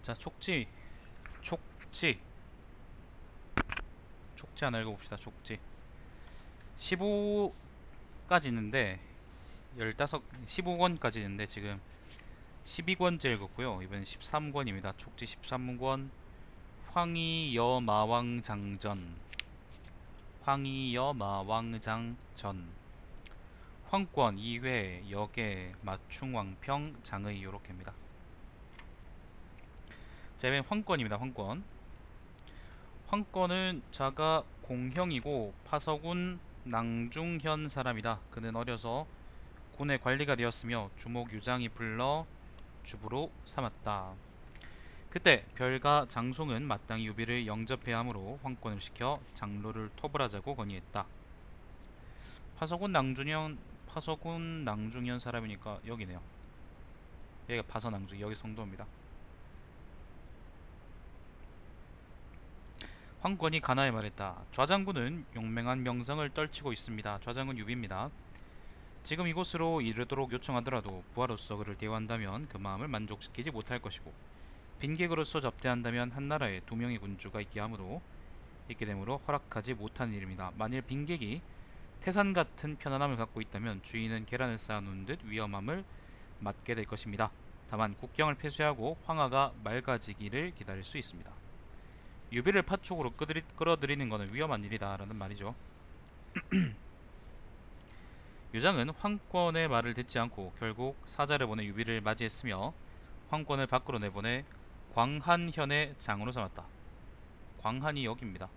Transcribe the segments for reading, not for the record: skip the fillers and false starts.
자, 촉지 하나 읽어봅시다. 촉지 15까지 있는데 15권까지 있는데 지금 12권째 읽었고요. 이번엔 13권입니다. 촉지 13권. 황희여마왕장전. 황권 2회 역의 맞충왕평 장의 요렇게입니다. 자, 이번엔 황권입니다. 황권은 자가 공형이고 파서군 낭중현 사람이다. 그는 어려서 군의 관리가 되었으며 주목 유장이 불러 주부로 삼았다. 그때 별가 장송은 마땅히 유비를 영접해야 하므로 황권을 시켜 장로를 토벌하자고 건의했다. 파서군 낭중현 사람이니까 여기네요. 여기가 파서낭중, 여기 성도입니다. 황권이 가나에 말했다. 좌장군은 용맹한 명성을 떨치고 있습니다. 좌장군 유비입니다. 지금 이곳으로 이르도록 요청하더라도 부하로서 그를 대우한다면 그 마음을 만족시키지 못할 것이고 빈객으로서 접대한다면 한나라에 2명의 군주가 있게 되므로 허락하지 못하는 일입니다. 만일 빈객이 태산 같은 편안함을 갖고 있다면 주인은 계란을 쌓아놓은 듯 위험함을 맞게 될 것입니다. 다만 국경을 폐쇄하고 황하가 맑아지기를 기다릴 수 있습니다. 유비를 파촉으로 끌어들이는 것은 위험한 일이다 라는 말이죠. 유장은 황권의 말을 듣지 않고 결국 사자를 보내 유비를 맞이했으며 황권을 밖으로 내보내 광한현의 장으로 삼았다. 광한이 여기입니다.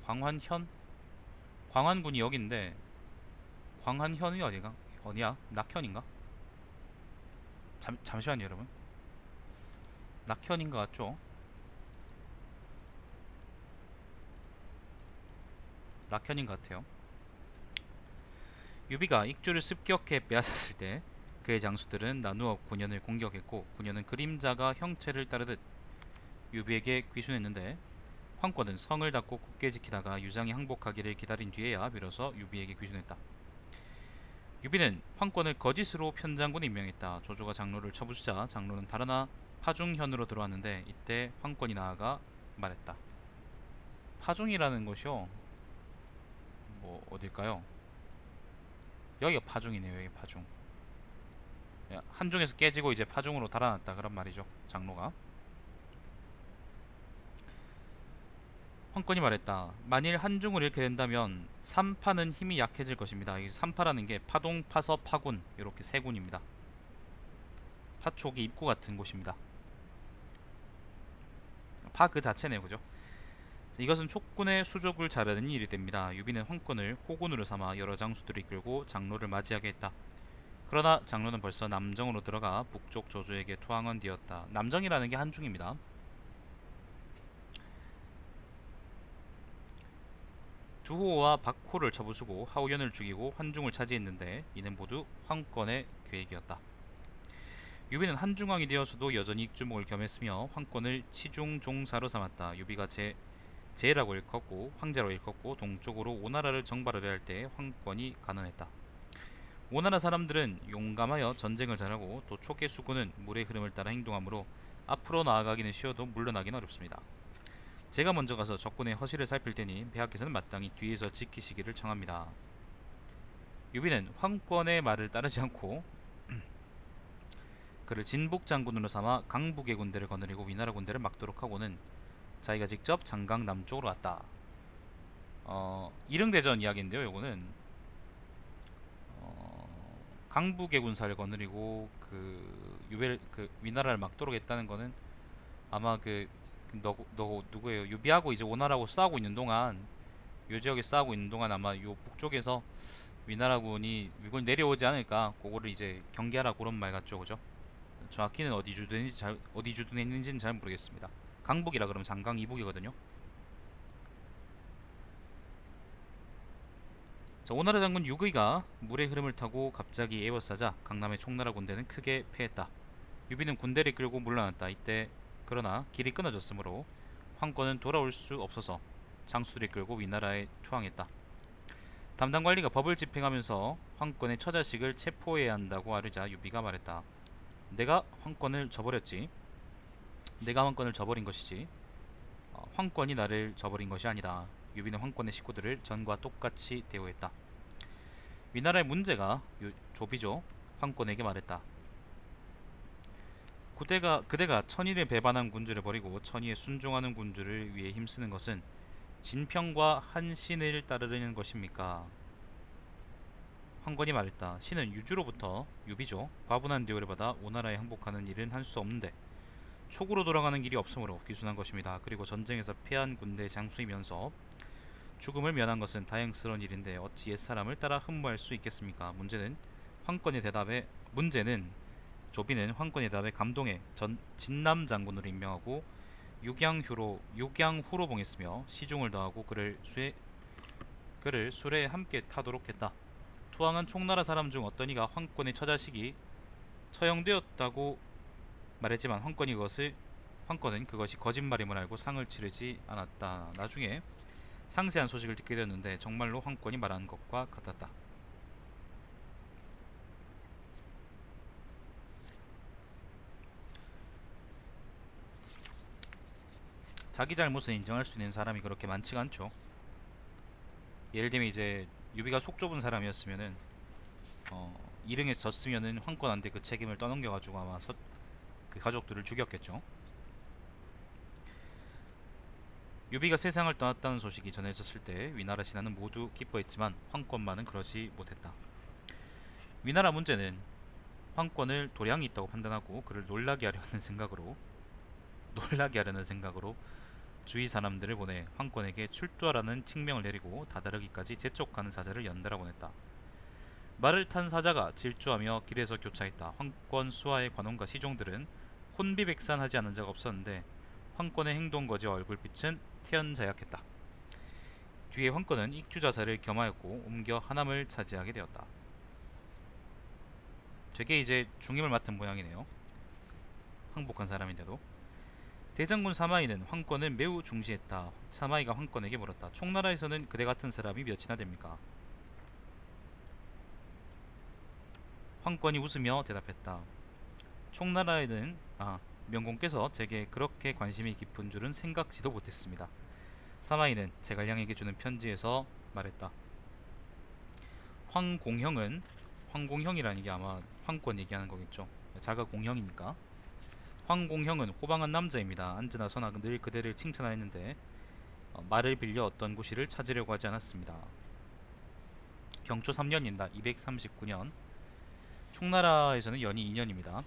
광한현? 광한군이 여기인데 광한현이 어디야? 낙현인가? 잠시만요 여러분. 낙현인 것 같죠? 낙현인 것 같아요. 유비가 익주를 습격해 빼앗았을 때 그의 장수들은 나누어 군현을 공격했고 군현은 그림자가 형체를 따르듯 유비에게 귀순했는데 황권은 성을 닫고 굳게 지키다가 유장이 항복하기를 기다린 뒤에야 비로소 유비에게 귀순했다. 유비는 황권을 거짓으로 편장군에 임명했다. 조조가 장로를 쳐부수자 장로는 달아나 파중현으로 들어왔는데 이때 황권이 나아가 말했다. 파중이라는 것이요, 뭐 어딜까요? 여기가 파중이네요. 여기 파중. 한중에서 깨지고 이제 파중으로 달아났다 그런 말이죠. 장로가. 황권이 말했다. 만일 한중을 잃게 된다면 삼파는 힘이 약해질 것입니다. 이 삼파라는 게 파동, 파서, 파군 이렇게 세 군입니다. 파촉이 입구 같은 곳입니다. 파 그 자체네요, 그죠? 이것은 촉군의 수족을 자르는 일이 됩니다. 유비는 황권을 호군으로 삼아 여러 장수들을 이끌고 장로를 맞이하게 했다. 그러나 장로는 벌써 남정으로 들어가 북쪽 조조에게 투항원되었다. 남정이라는 게 한중입니다. 두호와 박호를 쳐부수고 하우연을 죽이고 환중을 차지했는데 이는 모두 황권의 계획이었다. 유비는 한중왕이 되어서도 여전히 익주목을 겸했으며 황권을 치중종사로 삼았다. 유비가 제라고 일컫고 황제로 일컫고 동쪽으로 오나라를 정발하려 할 때 황권이 간언했다. 오나라 사람들은 용감하여 전쟁을 잘하고 또 촉의 수군은 물의 흐름을 따라 행동하므로 앞으로 나아가기는 쉬워도 물러나기는 어렵습니다. 제가 먼저 가서 적군의 허실을 살필 테니 배하께서는 마땅히 뒤에서 지키시기를 청합니다. 유비는 황권의 말을 따르지 않고 그를 진북장군으로 삼아 강북의 군대를 거느리고 위나라 군대를 막도록 하고는 자기가 직접 장강 남쪽으로 갔다. 이릉대전 이야기인데요. 요거는 강북의 군사를 거느리고 그 위나라를 막도록 했다는 거는 아마 누구예요? 유비하고 이제 오나라하고 싸우고 있는 동안, 요 지역에 싸우고 있는 동안 아마 요 북쪽에서 위나라군이 내려오지 않을까, 그거를 이제 경계하라 그런 말 같죠, 그죠? 정확히는 어디 주둔했는지는 잘 모르겠습니다. 강북이라 그러면 장강 이북이거든요. 자, 오나라 장군 유의가 물의 흐름을 타고 갑자기 에워싸자 강남의 총나라 군대는 크게 패했다. 유비는 군대를 끌고 물러났다. 이때 그러나 길이 끊어졌으므로 황권은 돌아올 수 없어서 장수들을 끌고 위나라에 투항했다. 담당 관리가 법을 집행하면서 황권의 처자식을 체포해야 한다고 아뢰자 유비가 말했다. 내가 황권을 저버렸지. 내가 황권을 저버린 것이지 황권이 나를 저버린 것이 아니다. 유비는 황권의 식구들을 전과 똑같이 대우했다. 위나라의 문제가 조비죠. 황권에게 말했다. 그대가 천의를 배반한 군주를 버리고 천의에 순종하는 군주를 위해 힘쓰는 것은 진평과 한신을 따르려는 것입니까? 황권이 말했다. 신은 유주로부터 유비죠. 과분한 대우를 받아 오나라에 항복하는 일은 할 수 없는데 촉으로 돌아가는 길이 없으므로 귀순한 것입니다. 그리고 전쟁에서 패한 군대 장수이면서 죽음을 면한 것은 다행스러운 일인데 어찌 옛사람을 따라 흠모할 수 있겠습니까? 문제는 조비는 황권의 대답에 감동해 진남 장군으로 임명하고 육양후로 봉했으며 시중을 더하고 그를 술에 함께 타도록 했다. 투항한 총나라 사람 중 어떤 이가 황권의 처자식이 처형되었다고 말했지만 황권은 그것이 거짓말임을 알고 상을 치르지 않았다. 나중에 상세한 소식을 듣게 되었는데 정말로 황권이 말한 것과 같았다. 자기 잘못을 인정할 수 있는 사람이 그렇게 많지가 않죠. 예를 들면 이제 유비가 속 좁은 사람이었으면은 일흥에서 졌으면은 황권한테 그 책임을 떠넘겨가지고 아마 그 가족들을 죽였겠죠. 유비가 세상을 떠났다는 소식이 전해졌을 때 위나라 신하는 모두 기뻐했지만 황권만은 그러지 못했다. 위나라 문제는 황권을 도량이 있다고 판단하고 그를 놀라게 하려는 생각으로 주위 사람들을 보내 황권에게 출두하라는 칙명을 내리고 다다르기까지 재촉하는 사자를 연달아 보냈다. 말을 탄 사자가 질주하며 길에서 교차했다. 황권 수하의 관원과 시종들은 혼비백산하지 않은 자가 없었는데 황권의 행동거지와 얼굴빛은 태연자약했다. 뒤에 황권은 익주자사를 겸하였고 옮겨 하남을 차지하게 되었다. 되게 이제 중임을 맡은 모양이네요. 항복한 사람인데도. 대장군 사마이는 황권을 매우 중시했다. 사마이가 황권에게 물었다. 총나라에서는 그대 같은 사람이 몇이나 됩니까? 황권이 웃으며 대답했다. 총나라에는 명공께서 제게 그렇게 관심이 깊은 줄은 생각지도 못했습니다. 사마이는 제갈량에게 주는 편지에서 말했다. 황공형이라는 게 아마 황권 얘기하는 거겠죠. 자가 공형이니까. 황공형은 호방한 남자입니다. 안즈나 서나 늘 그대를 칭찬하였는데 말을 빌려 어떤 구실을 찾으려고 하지 않았습니다. 경초 3년입니다. 239년. 총나라에서는 연이 2년입니다.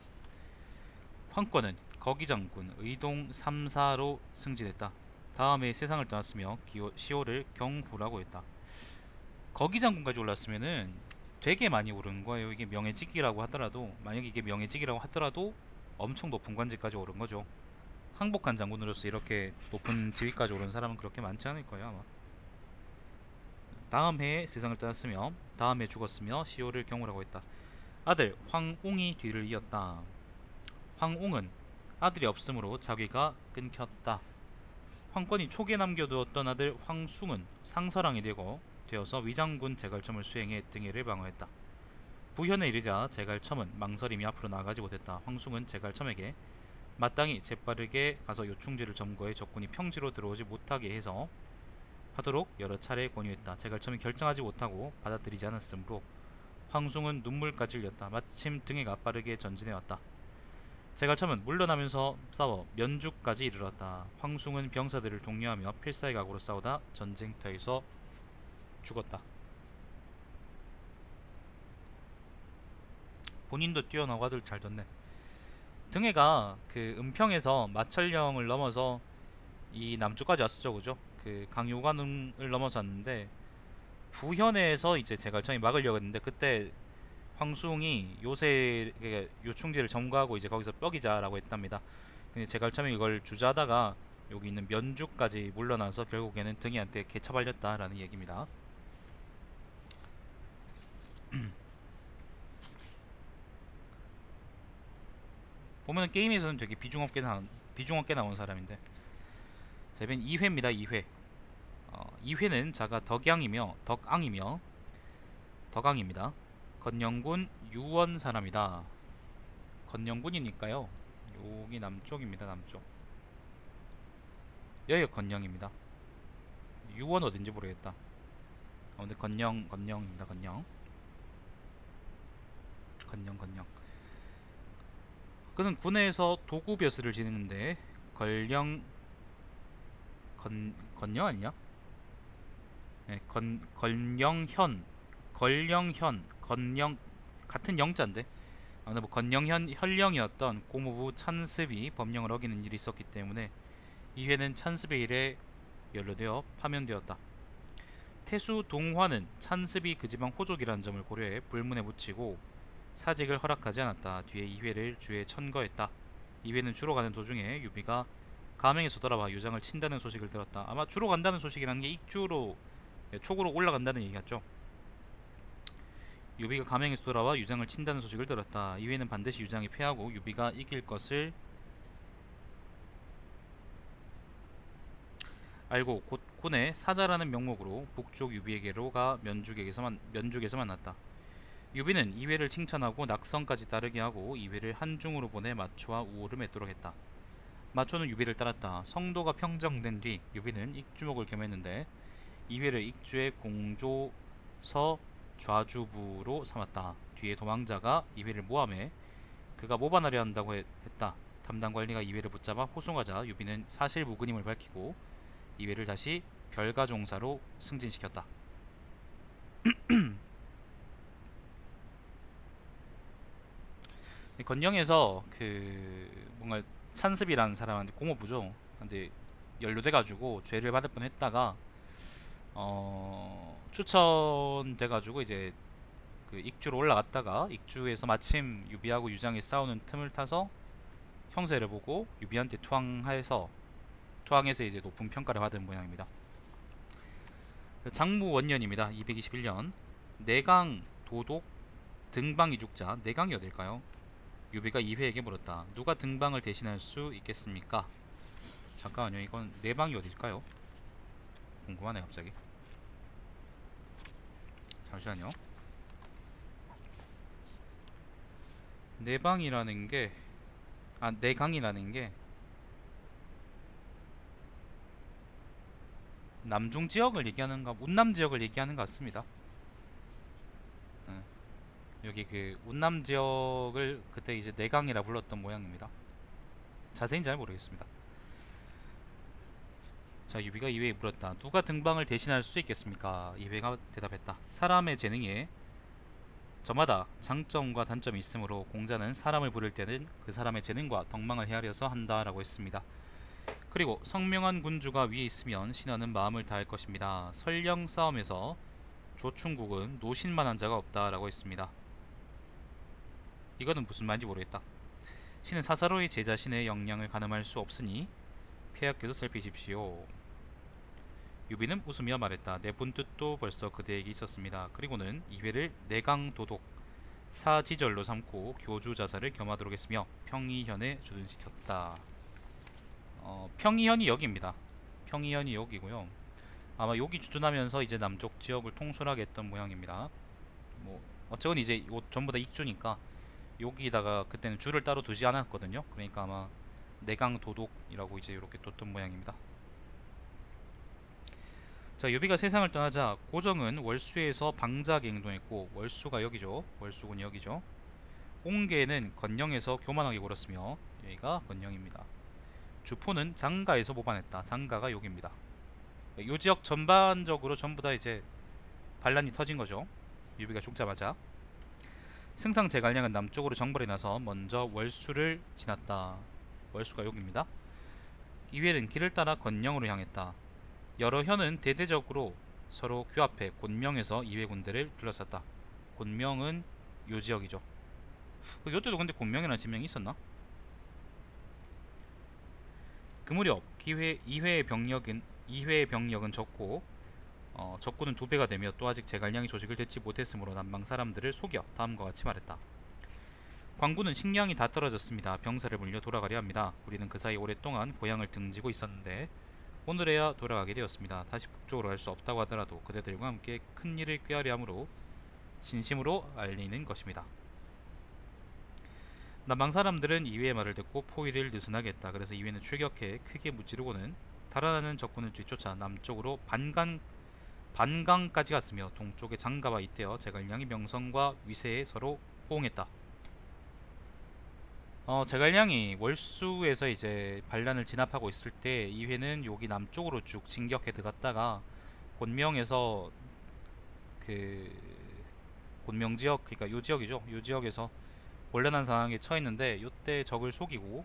황권은 거기장군 의동 3사로 승진했다. 다음에 세상을 떠났으며 시호를 경후라고 했다. 거기장군까지 올랐으면은 되게 많이 오른 거예요. 이게 명예직이라고 하더라도, 만약에 이게 명예직이라고 하더라도 엄청 높은 관직까지 오른 거죠. 항복한 장군으로서 이렇게 높은 지위까지 오른 사람은 그렇게 많지 않을 거예요, 아마. 다음 해에 세상을 떠났으며 다음 해 죽었으며 시호를 경우라고 했다. 아들 황옹이 뒤를 이었다. 황옹은 아들이 없으므로 자위가 끊겼다. 황권이 촉에 남겨두었던 아들 황숭은 상서랑이 되어서 위장군 제갈첨을 수행해 등해를 방어했다. 부현에 이르자 제갈첨은 망설임이 앞으로 나아가지 못했다. 황숭은 제갈첨에게 마땅히 재빠르게 가서 요충지를 점거해 적군이 평지로 들어오지 못하게 해서 하도록 여러 차례 권유했다. 제갈첨이 결정하지 못하고 받아들이지 않았으므로 황숭은 눈물까지 흘렸다. 마침 등해가 빠르게 전진해왔다. 제갈첨은 물러나면서 싸워 면주까지 이르렀다. 황숭은 병사들을 독려하며 필사의 각오로 싸우다 전쟁터에서 죽었다. 본인도 뛰어나고 아들 잘 뒀네. 등해가 그 은평에서 마천령을 넘어서 이 남쪽까지 왔었죠, 그죠? 그 강요관을 넘어서 왔는데 부현에서 이제 제갈첨이 막으려고 했는데 그때 황숭이 요충지를 점거하고 이제 거기서 뼈기자라고 했답니다. 근데 제갈첨이 이걸 주저하다가 여기 있는 면주까지 물러나서 결국에는 등해한테 개처발렸다라는 얘기입니다. 보면 게임에서는 되게 비중 없게 나온 사람인데. 자, 이번 2회입니다. 2회. 2회는 자가 덕앙입니다. 건영군 유원 사람이다. 건영군이니까요. 여기 남쪽입니다. 남쪽. 여기가 건영입니다. 유원 어딘지 모르겠다. 근데 건영입니다. 건영. 그는 군에서 도구벼슬을 지내는데 건영 아니냐? 네, 건영 같은 영자인데 아무튼 뭐 건영현 현령이었던 고모부 찬습이 법령을 어기는 일이 있었기 때문에 이 회는 찬습의 일에 연루되어 파면되었다. 태수 동화는 찬습이 그 지방 호족이라는 점을 고려해 불문에 붙이고 사직을 허락하지 않았다. 뒤에 이 회를 주에 천거했다. 이 회는 주로 가는 도중에 유비가 가명에서 돌아와 유장을 친다는 소식을 들었다. 아마 주로 간다는 소식이라는 게 익주로 촉으로 올라간다는 얘기 같죠. 유비가 가명에서 돌아와 유장을 친다는 소식을 들었다. 이회는 반드시 유장이 패하고 유비가 이길 것을 알고 곧 군의 사자라는 명목으로 북쪽 유비에게로가 면죽에서 만났다. 유비는 이회를 칭찬하고 낙성까지 따르게 하고 이회를 한중으로 보내 마초와 우호를 맺도록 했다. 마초는 유비를 따랐다. 성도가 평정된 뒤 유비는 익주목을 겸했는데 이회를 익주의 공조서 좌주부로 삼았다. 뒤에 도망자가 이회를 모함해 그가 모반하려 한다고 했다. 담당 관리가 이회를 붙잡아 호송하자 유비는 사실 무근임을 밝히고 이회를 다시 별가종사로 승진시켰다. 건영에서 뭔가 찬습이라는 사람한테 공업부죠. 근데 연루돼가지고 죄를 받을 뻔했다가 추천돼가지고 이제 그 익주로 올라갔다가 익주에서 마침 유비하고 유장이 싸우는 틈을 타서 형세를 보고 유비한테 투항해서 이제 높은 평가를 받은 모양입니다. 장무원년입니다. 221년 내강 도독 등방 이죽자. 내강이 어딜까요? 유비가 이회에게 물었다. 누가 등방을 대신할 수 있겠습니까? 잠깐만요. 이건 내방이 어딜까요? 궁금하네 갑자기. 잠시만요. 내방이라는 게 내강이라는 게 남중 지역을 얘기하는가, 운남 지역을 얘기하는 것 같습니다. 여기 그 운남 지역을 그때 이제 내강이라 불렀던 모양입니다. 자세히는 잘 모르겠습니다. 자, 유비가 이회에 물었다. 누가 등방을 대신할 수 있겠습니까? 이회가 대답했다. 사람의 재능에 저마다 장점과 단점이 있으므로 공자는 사람을 부를 때는 그 사람의 재능과 덕망을 헤아려서 한다라고 했습니다. 그리고 성명한 군주가 위에 있으면 신하는 마음을 다할 것입니다. 설령 싸움에서 조충국은 노신만한 자가 없다라고 했습니다. 이거는 무슨 말인지 모르겠다. 신은 사사로이 제 자신의 역량을 가늠할 수 없으니 폐하께서 살피십시오. 유비는 웃으며 말했다. 내 본뜻도 벌써 그대에게 있었습니다. 그리고는 이회를 내강도독 사지절로 삼고 교주자사를 겸하도록 했으며 평의현에 주둔시켰다. 평의현이 여기입니다. 평의현이 여기고요. 아마 여기 주둔하면서 이제 남쪽 지역을 통솔하게 했던 모양입니다. 뭐 어쨌건 이제 이거 전부 다 익주니까 여기다가 그때는 줄을 따로 두지 않았거든요. 그러니까 아마 내강도독이라고 이제 이렇게 뒀던 모양입니다. 자, 유비가 세상을 떠나자 고정은 월수에서 방자하게 행동했고, 월수가 여기죠. 월수군이 여기죠. 옹계는 건영에서 교만하게 굴었으며 여기가 건영입니다. 주포는 장가에서 모반했다. 장가가 여기입니다. 이 지역 전반적으로 전부 다 이제 반란이 터진 거죠. 유비가 죽자마자. 승상 제갈량은 남쪽으로 정벌이 나서 먼저 월수를 지났다. 월수가 여기입니다. 이회는 길을 따라 건영으로 향했다. 여러 현은 대대적으로 서로 규합해 곤명에서 이회 군대를 둘러쌌다. 곤명은 요 지역이죠. 이때도 근데 곤명이라는 지명이 있었나? 그 무렵 이회의 병력은 적고 적군은 2배가 되며 또 아직 제갈량이 조직을 듣지 못했으므로 남방 사람들을 속여 다음과 같이 말했다. 광군은 식량이 다 떨어졌습니다. 병사를 물려 돌아가려 합니다. 우리는 그 사이 오랫동안 고향을 등지고 있었는데 오늘에야 돌아가게 되었습니다. 다시 북쪽으로 갈 수 없다고 하더라도 그대들과 함께 큰 일을 꾀하려 함으로 진심으로 알리는 것입니다. 남방 사람들은 이회의 말을 듣고 포위를 느슨하게 했다. 그래서 이회는 출격해 크게 무찌르고는 달아나는 적군을 뒤쫓아 남쪽으로 반강까지 갔으며 동쪽의 장가와 잇대어 제갈량이 명성과 위세에 서로 호응했다. 제갈량이 월수에서 이제 반란을 진압하고 있을 때 이회는 여기 남쪽으로 쭉 진격해 들어갔다가 곤명에서 그 곤명 지역, 그러니까 요 지역이죠. 요 지역에서 곤란한 상황에 처했는데 요때 적을 속이고,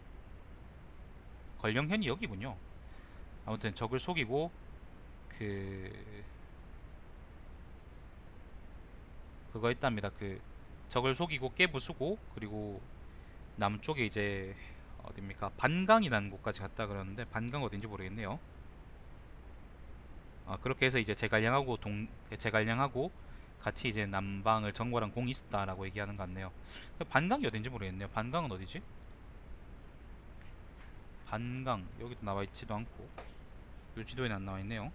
걸령현이 여기군요. 아무튼 적을 속이고 그거 했답니다. 적을 속이고 깨부수고, 그리고 남쪽에 이제 어딥니까, 반강이라는 곳까지 갔다 그러는데 반강 어딘지 모르겠네요. 그렇게 해서 이제 제갈량하고 같이 이제 남방을 정벌한 공이 있었다라고 얘기하는 것 같네요. 반강이 어딘지 모르겠네요. 반강은 어디지? 반강 여기도 나와 있지도 않고 요 지도에는 안 나와 있네요.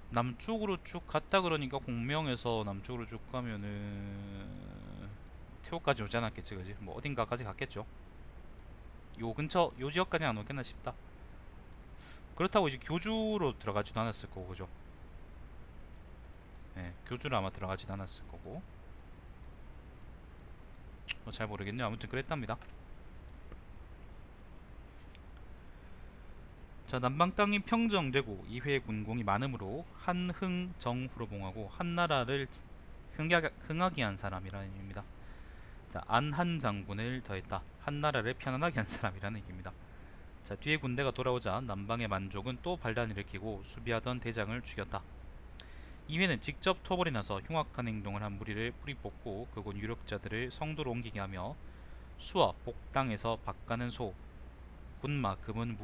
남쪽으로 쭉 갔다 그러니까 공명에서 남쪽으로 쭉 가면은 태호까지 오지 않았겠지, 그지? 뭐 어딘가까지 갔겠죠. 요 근처 요 지역까지 안 오겠나 싶다. 그렇다고 이제 교주로 들어가지도 않았을 거고, 그죠? 예, 교주로 아마 들어가지도 않았을 거고. 잘 모르겠네요. 아무튼 그랬답니다. 자, 남방 땅이 평정되고 이회의 군공이 많으므로 한흥정후로 봉하고 한나라를 흥하게 한 사람이라는 의미입니다. 자, 안한 장군을 더했다. 한나라를 편안하게 한 사람이라는 얘기입니다. 자, 뒤에 군대가 돌아오자 남방의 만족은 또 반란을 일으키고 수비하던 대장을 죽였다. 이회는 직접 토벌이 나서 흉악한 행동을 한 무리를 뿌리 뽑고 그곳 유력자들을 성도로 옮기게 하며 수와 복당에서 밭가는 소, 군마, 금은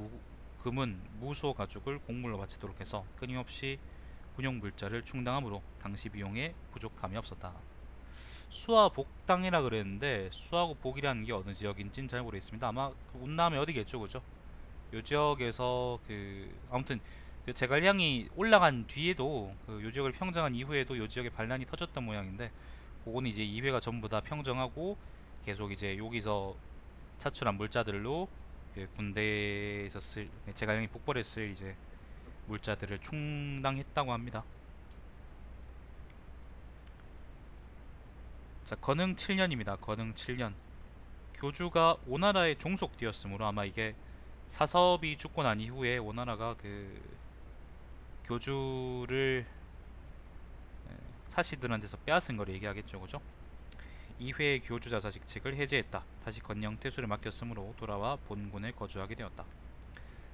무소 가죽을 곡물로 바치도록 해서 끊임없이 군용 물자를 충당하므로 당시 비용에 부족함이 없었다. 수와 복당이라 그랬는데 수하고 복이라는 게 어느 지역인지는 잘 모르겠습니다. 아마 운남의 어디겠죠, 그죠? 요 지역에서 아무튼 제갈량이 올라간 뒤에도 요 지역을 평정한 이후에도 요 지역에 반란이 터졌던 모양인데, 그거는 이제 이회가 전부 다 평정하고 계속 이제 여기서 차출한 물자들로 군대에서 제갈량이 북벌했을 이제 물자들을 충당했다고 합니다. 자, 건흥 7년입니다. 건흥 7년. 교주가 오나라에 종속되었으므로 아마 이게 사섭이 죽고 난 이후에 오나라가 교주를 사시들한테서 빼앗은 걸 얘기하겠죠, 그죠? 이회의 교주 자사직책을 해제했다. 다시 건영태수를 맡겼으므로 돌아와 본군에 거주하게 되었다.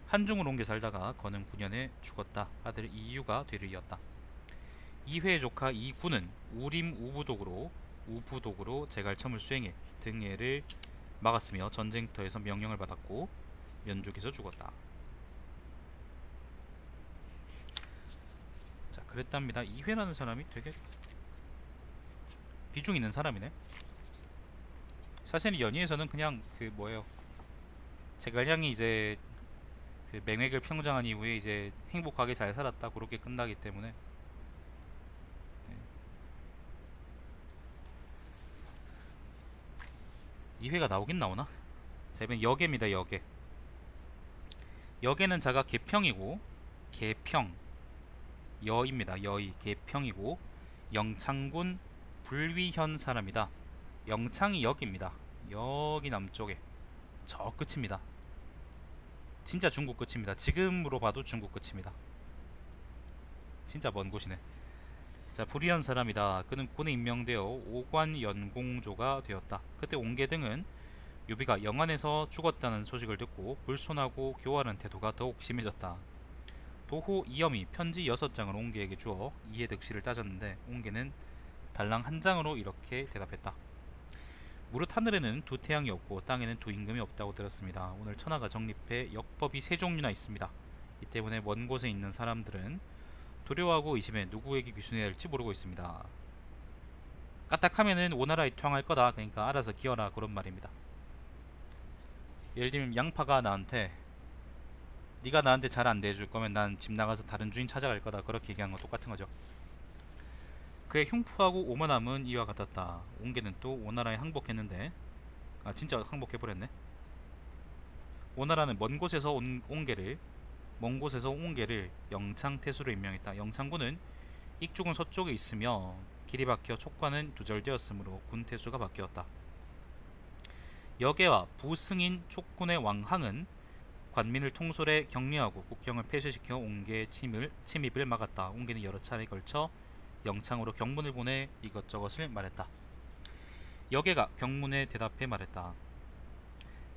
한중을 옮겨 살다가 건흥 9년에 죽었다. 아들 이유가 뒤를 이었다. 이회의 조카 이군은 우림 우부독으로 제갈첨을 수행해 등해를 막았으며 전쟁터에서 명령을 받았고 면족에서 죽었다. 자, 그랬답니다. 이회라는 사람이 되게 비중 있는 사람이네. 사실 연희에서는 그냥 뭐예요, 제갈량이 이제 맹획을 평정한 이후에 이제 행복하게 잘 살았다 그렇게 끝나기 때문에. 이회가 나오긴 나오나? 자, 이번 여계입니다. 여계는 자가 개평이고, 여입니다. 여의 개평이고 영창군 불위현 사람이다. 영창이 여기입니다. 여기 남쪽에 저 끝입니다. 진짜 중국 끝입니다. 지금으로 봐도 중국 끝입니다. 진짜 먼 곳이네. 자, 불위현 사람이다. 그는 군에 임명되어 오관연공조가 되었다. 그때 옹계등은 유비가 영안에서 죽었다는 소식을 듣고 불손하고 교활한 태도가 더욱 심해졌다. 도호 이염이 편지 6장을 옹계에게 주어 이해득실을 따졌는데 옹계는 달랑 한 장으로 이렇게 대답했다. 무릇 하늘에는 두 태양이 없고 땅에는 두 임금이 없다고 들었습니다. 오늘 천하가 정립해 역법이 세 종류나 있습니다. 이 때문에 먼 곳에 있는 사람들은 두려워하고 의심해 누구에게 귀순해야 할지 모르고 있습니다. 까딱하면은 오나라에 투항할 거다. 그러니까 알아서 기어라, 그런 말입니다. 예를 들면 양파가 나한테 네가 나한테 잘 안 대해줄 거면 난 집 나가서 다른 주인 찾아갈 거다, 그렇게 얘기한 거 똑같은 거죠. 그의 흉포하고 오만함은 이와 같았다. 옹계는 또 오나라에 항복했는데, 진짜 항복해버렸네. 오나라는 먼 곳에서 옹계를 영창태수로 임명했다. 영창군은 익쪽은 서쪽에 있으며 길이 박혀 촉과는 두절되었으므로 군태수가 바뀌었다. 여계와 부승인 촉군의 왕항은 관민을 통솔해 격려하고 국경을 폐쇄시켜 옹계의 침입을 막았다. 옹계는 여러 차례에 걸쳐 영창으로 경문을 보내 이것저것을 말했다. 여계가 경문에 대답해 말했다.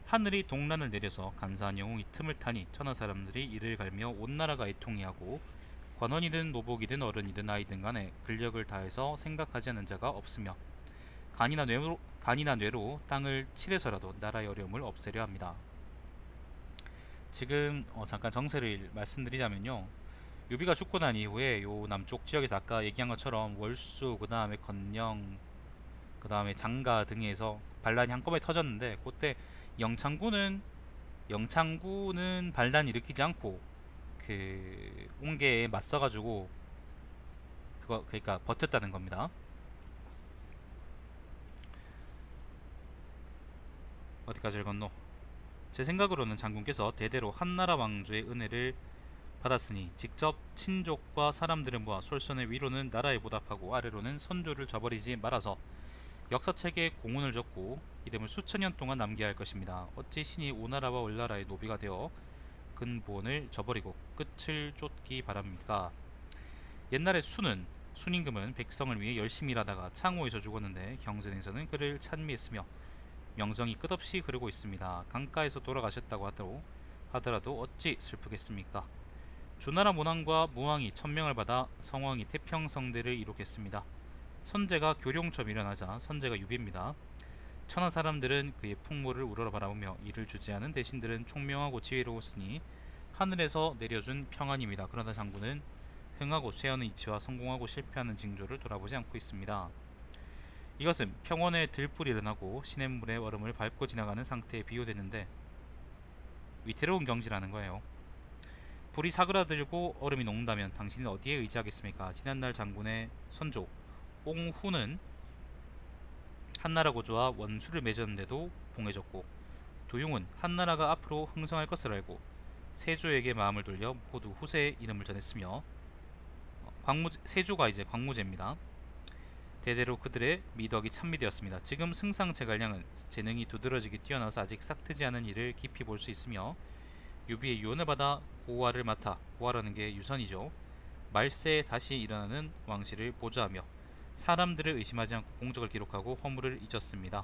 하늘이 동란을 내려서 간사한 영웅이 틈을 타니 천하 사람들이 이를 갈며 온 나라가 애통해하고 관원이든 노복이든 어른이든 아이든 간에 근력을 다해서 생각하지 않는 자가 없으며 간이나 뇌로 땅을 칠해서라도 나라의 어려움을 없애려 합니다. 지금 잠깐 정세를 말씀드리자면요, 유비가 죽고 난 이후에 요 남쪽 지역에서 아까 얘기한 것처럼 월수, 그 다음에 건영, 그 다음에 장가 등에서 반란이 한꺼번에 터졌는데, 그때 영창군은 반란 일으키지 않고 그 옹계에 맞서가지고 그러니까 버텼다는 겁니다. 어디까지 읽었노? 제 생각으로는 장군께서 대대로 한나라 왕조의 은혜를 받았으니 직접 친족과 사람들을 모아 솔선의 위로는 나라에 보답하고 아래로는 선조를 저버리지 말아서 역사책에 공훈을 적고 이름을 수천 년 동안 남겨야 할 것입니다. 어찌 신이 오나라와 올나라의 노비가 되어 근본을 저버리고 끝을 쫓기 바랍니까? 옛날에 순임금은 백성을 위해 열심히 일하다가 창호에서 죽었는데 경전에서는 그를 찬미했으며 명성이 끝없이 흐르고 있습니다. 강가에서 돌아가셨다고 하더라도 어찌 슬프겠습니까? 주나라 문왕과 무왕이 천명을 받아 성왕이 태평성대를 이루겠습니다. 선제가 교룡처 밀어나자 선제가 유비입니다. 천하 사람들은 그의 풍모를 우러러 바라보며 이를 주재하는 대신들은 총명하고 지혜로웠으니 하늘에서 내려준 평안입니다. 그러나 장군은 흥하고 쇠하는 이치와 성공하고 실패하는 징조를 돌아보지 않고 있습니다. 이것은 평원에 들불이 일어나고 시냇물의 얼음을 밟고 지나가는 상태에 비유되는데 위태로운 경지라는 거예요. 불이 사그라들고 얼음이 녹는다면 당신은 어디에 의지하겠습니까? 지난날 장군의 선조 옹후는 한나라 고조와 원수를 맺었는데도 봉해졌고, 두용은 한나라가 앞으로 흥성할 것을 알고 세조에게 마음을 돌려 모두 후세의 이름을 전했으며, 세조가 이제 광무제입니다. 대대로 그들의 미덕이 찬미되었습니다. 지금 승상제갈량은 재능이 두드러지게 뛰어나서 아직 싹트지 않은 일을 깊이 볼 수 있으며 유비의 유언을 받아 고화를 맡아, 고화라는 게 유선이죠, 말세에 다시 일어나는 왕실을 보좌하며 사람들을 의심하지 않고 공적을 기록하고 허물을 잊었습니다.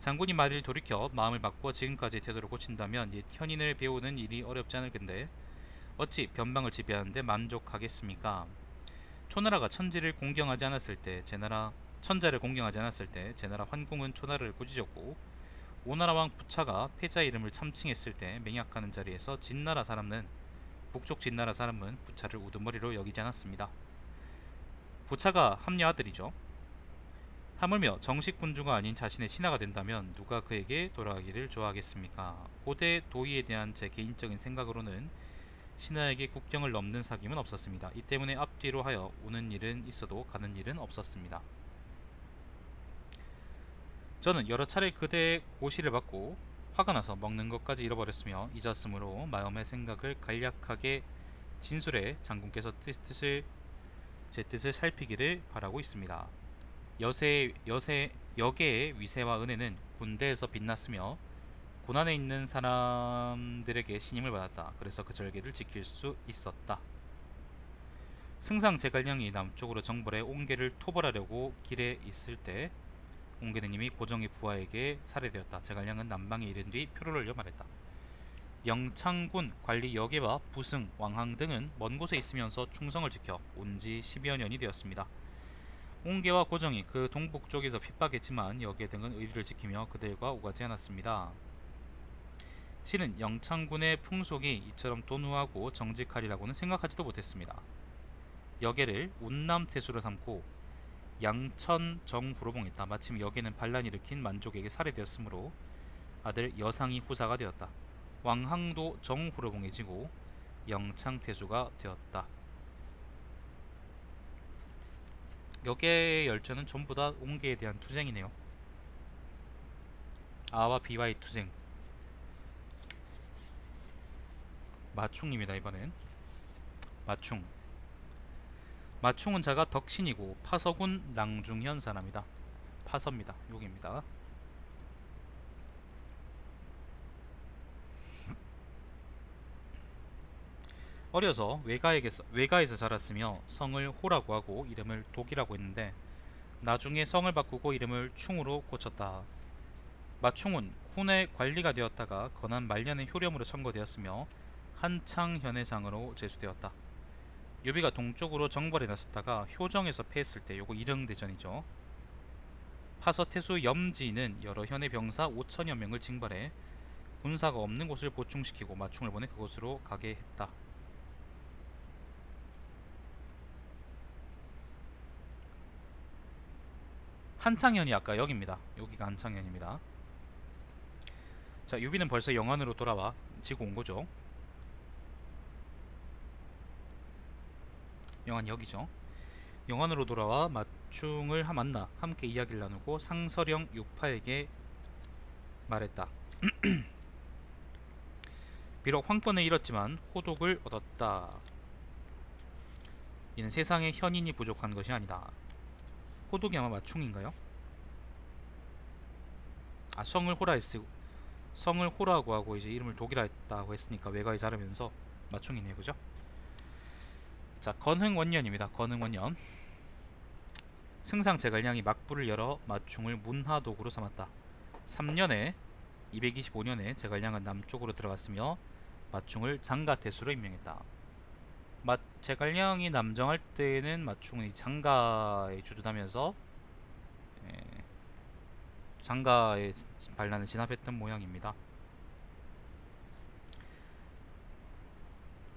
장군이 말을 돌이켜 마음을 바꾸어 지금까지의 태도를 고친다면 옛 현인을 배우는 일이 어렵지 않을 텐데 어찌 변방을 지배하는데 만족하겠습니까? 초나라가 천자를 공경하지 않았을 때 제나라 환궁은 초나라를 꾸짖었고, 오나라 왕 부차가 패자 이름을 참칭했을 때 맹약하는 자리에서 북쪽 진나라 사람은 부차를 우두머리로 여기지 않았습니다. 부차가 함녀 아들이죠. 하물며 정식 군주가 아닌 자신의 신하가 된다면 누가 그에게 돌아가기를 좋아하겠습니까? 고대 도의에 대한 제 개인적인 생각으로는 신하에게 국경을 넘는 사귐은 없었습니다. 이 때문에 앞뒤로 하여 오는 일은 있어도 가는 일은 없었습니다. 저는 여러 차례 그대의 고시를 받고 화가 나서 먹는 것까지 잃어버렸으며 잊었으므로 마음의 생각을 간략하게 진술해 장군께서 제 뜻을 살피기를 바라고 있습니다. 여계의 위세와 은혜는 군대에서 빛났으며 군 안에 있는 사람들에게 신임을 받았다. 그래서 그 절개를 지킬 수 있었다. 승상 제갈량이 남쪽으로 정벌해 옹계를 토벌하려고 길에 있을 때 옹계는 이미 고정의 부하에게 살해되었다. 제갈량은 남방에 이른 뒤 표를 올려 말했다. 영창군 관리 여계와 부승, 왕항 등은 먼 곳에 있으면서 충성을 지켜 온지 10여 년이 되었습니다. 옹계와 고정이 그 동북쪽에서 핍박했지만 여계 등은 의리를 지키며 그들과 오가지 않았습니다. 신은 영창군의 풍속이 이처럼 도누하고 정직하리라고는 생각하지도 못했습니다. 여계를 운남태수로 삼고 양천 정후로 봉했다. 마침 여계는 반란 일으킨 만족에게 살해되었으므로 아들 여상이 후사가 되었다. 왕항도 정후로 봉해지고 영창태수가 되었다. 역의 열전은 전부 다 옹계에 대한 투쟁이네요. 아와 B와의 투쟁. 마충입니다. 이번엔 마충. 마충은 자가 덕친이고 파서군 낭중현 사람이다. 파서입니다. 여기입니다. 어려서 외가에서 자랐으며 성을 호라고 하고 이름을 독이라고 했는데 나중에 성을 바꾸고 이름을 충으로 고쳤다. 마충은 훈의 관리가 되었다가 건한 말년에 효령으로 선거되었으며 한창현회장으로 제수되었다. 유비가 동쪽으로 정벌에 나섰다가 효정에서 패했을 때 요거 일릉대전이죠. 파서태수 염지는 여러 현의 병사 5천여 명을 징발해 군사가 없는 곳을 보충시키고 마충을 보내 그곳으로 가게 했다. 한창현이 아까 여기입니다. 여기가 한창현입니다. 자, 유비는 벌써 영안으로 돌아와 지고 온 거죠. 영안 여기죠. 영안으로 돌아와 마충을 만나 함께 이야기를 나누고 상서령 육파에게 말했다. 비록 황권을 잃었지만 호독을 얻었다. 이는 세상에 현인이 부족한 것이 아니다. 호독이 아마 마충인가요? 아, 성을 호라고 하고 이제 이름을 독이라 했다고 했으니까 외가에 자르면서 마충이네요. 그죠? 자, 건흥원년입니다. 건흥원년. 승상 제갈량이 막부를 열어 마충을 문하독으로 삼았다. 3년에 225년에 제갈량은 남쪽으로 들어갔으며 마충을 장가태수로 임명했다. 제갈량이 남정할 때는 마충은 장가에 주둔하면서 장가의 반란을 진압했던 모양입니다.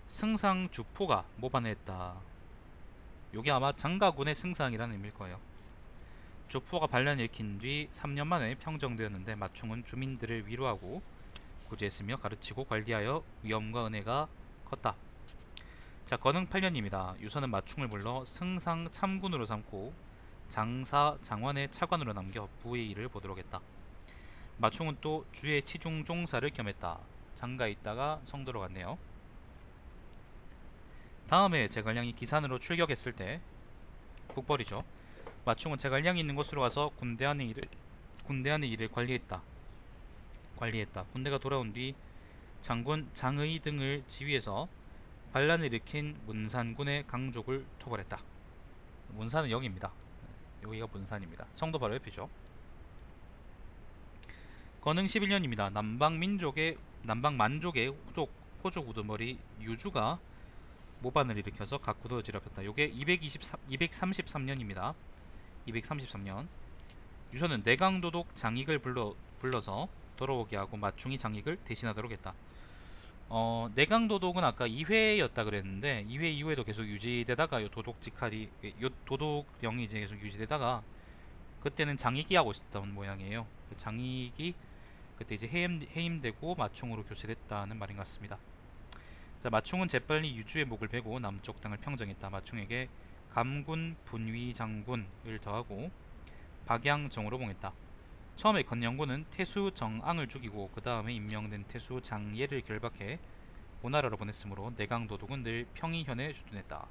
승상 주포가 모반을 했다. 요게 아마 장가군의 승상이라는 의미일 거예요. 주포가 반란을 일으킨 뒤 3년 만에 평정되었는데 마충은 주민들을 위로하고 구제했으며 가르치고 관리하여 위엄과 은혜가 컸다. 자, 건흥 8년입니다. 유서는 마충을 불러 승상 참군으로 삼고 장사 장관의 차관으로 남겨 부의 일을 보도록 했다. 마충은 또 주의 치중종사를 겸했다. 장가에 있다가 성도로 갔네요. 다음에 제갈량이 기산으로 출격했을 때 국벌이죠. 마충은 제갈량이 있는 곳으로 가서 군대 안의 일을 관리했다. 군대가 돌아온 뒤 장군 장의 등을 지휘해서 반란을 일으킨 문산군의 강족을 토벌했다. 문산은 여기입니다. 여기가 문산입니다. 성도 바로 옆이죠. 건흥 11년입니다. 남방만족의 호족 우두머리 유주가 모반을 일으켜서 각구도 지럽혔다. 요게 233년입니다. 233년. 유서는 내강도독 장익을 불러서 돌아오게 하고 마충이 장익을 대신하도록 했다. 내강도독은 아까 2회였다 그랬는데 2회 이후에도 계속 유지되다가 요 도독령이 이제 계속 유지되다가 그때는 장익이 하고 있었던 모양이에요. 장익이 그때 이제 해임되고 마충으로 교체됐다는 말인 것 같습니다. 자, 마충은 재빨리 유주의 목을 베고 남쪽 땅을 평정했다. 마충에게 감군 분위 장군을 더하고 박양정으로 봉했다. 처음에 건영군은 태수 정앙을 죽이고 그 다음에 임명된 태수 장예를 결박해 오나라로 보냈으므로 내강도독은 늘 평의현에 주둔했다.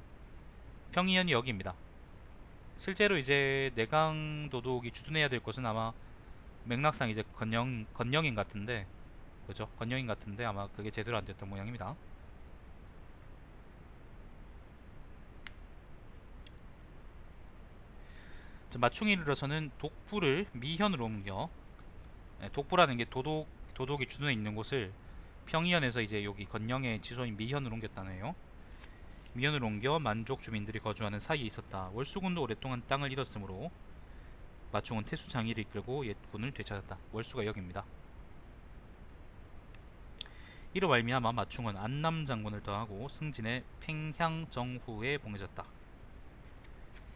평의현이 여기입니다. 실제로 이제 내강도독이 주둔해야 될 곳은 아마 맥락상 이제 건영인 같은데, 그죠? 건영인 같은데 아마 그게 제대로 안 됐던 모양입니다. 마충이 이르러서는 독부를 미현으로 옮겨, 독부라는 게 도독이 주둔해 있는 곳을 평의현에서 이제 여기 건영의 지소인 미현으로 옮겼다네요. 미현으로 옮겨 만족 주민들이 거주하는 사이에 있었다. 월수군도 오랫동안 땅을 잃었으므로 마충은 태수 장의를 이끌고 옛군을 되찾았다. 월수가 여기입니다. 이로 말미암아 마충은 안남 장군을 더하고 승진해 팽향정후에 봉해졌다.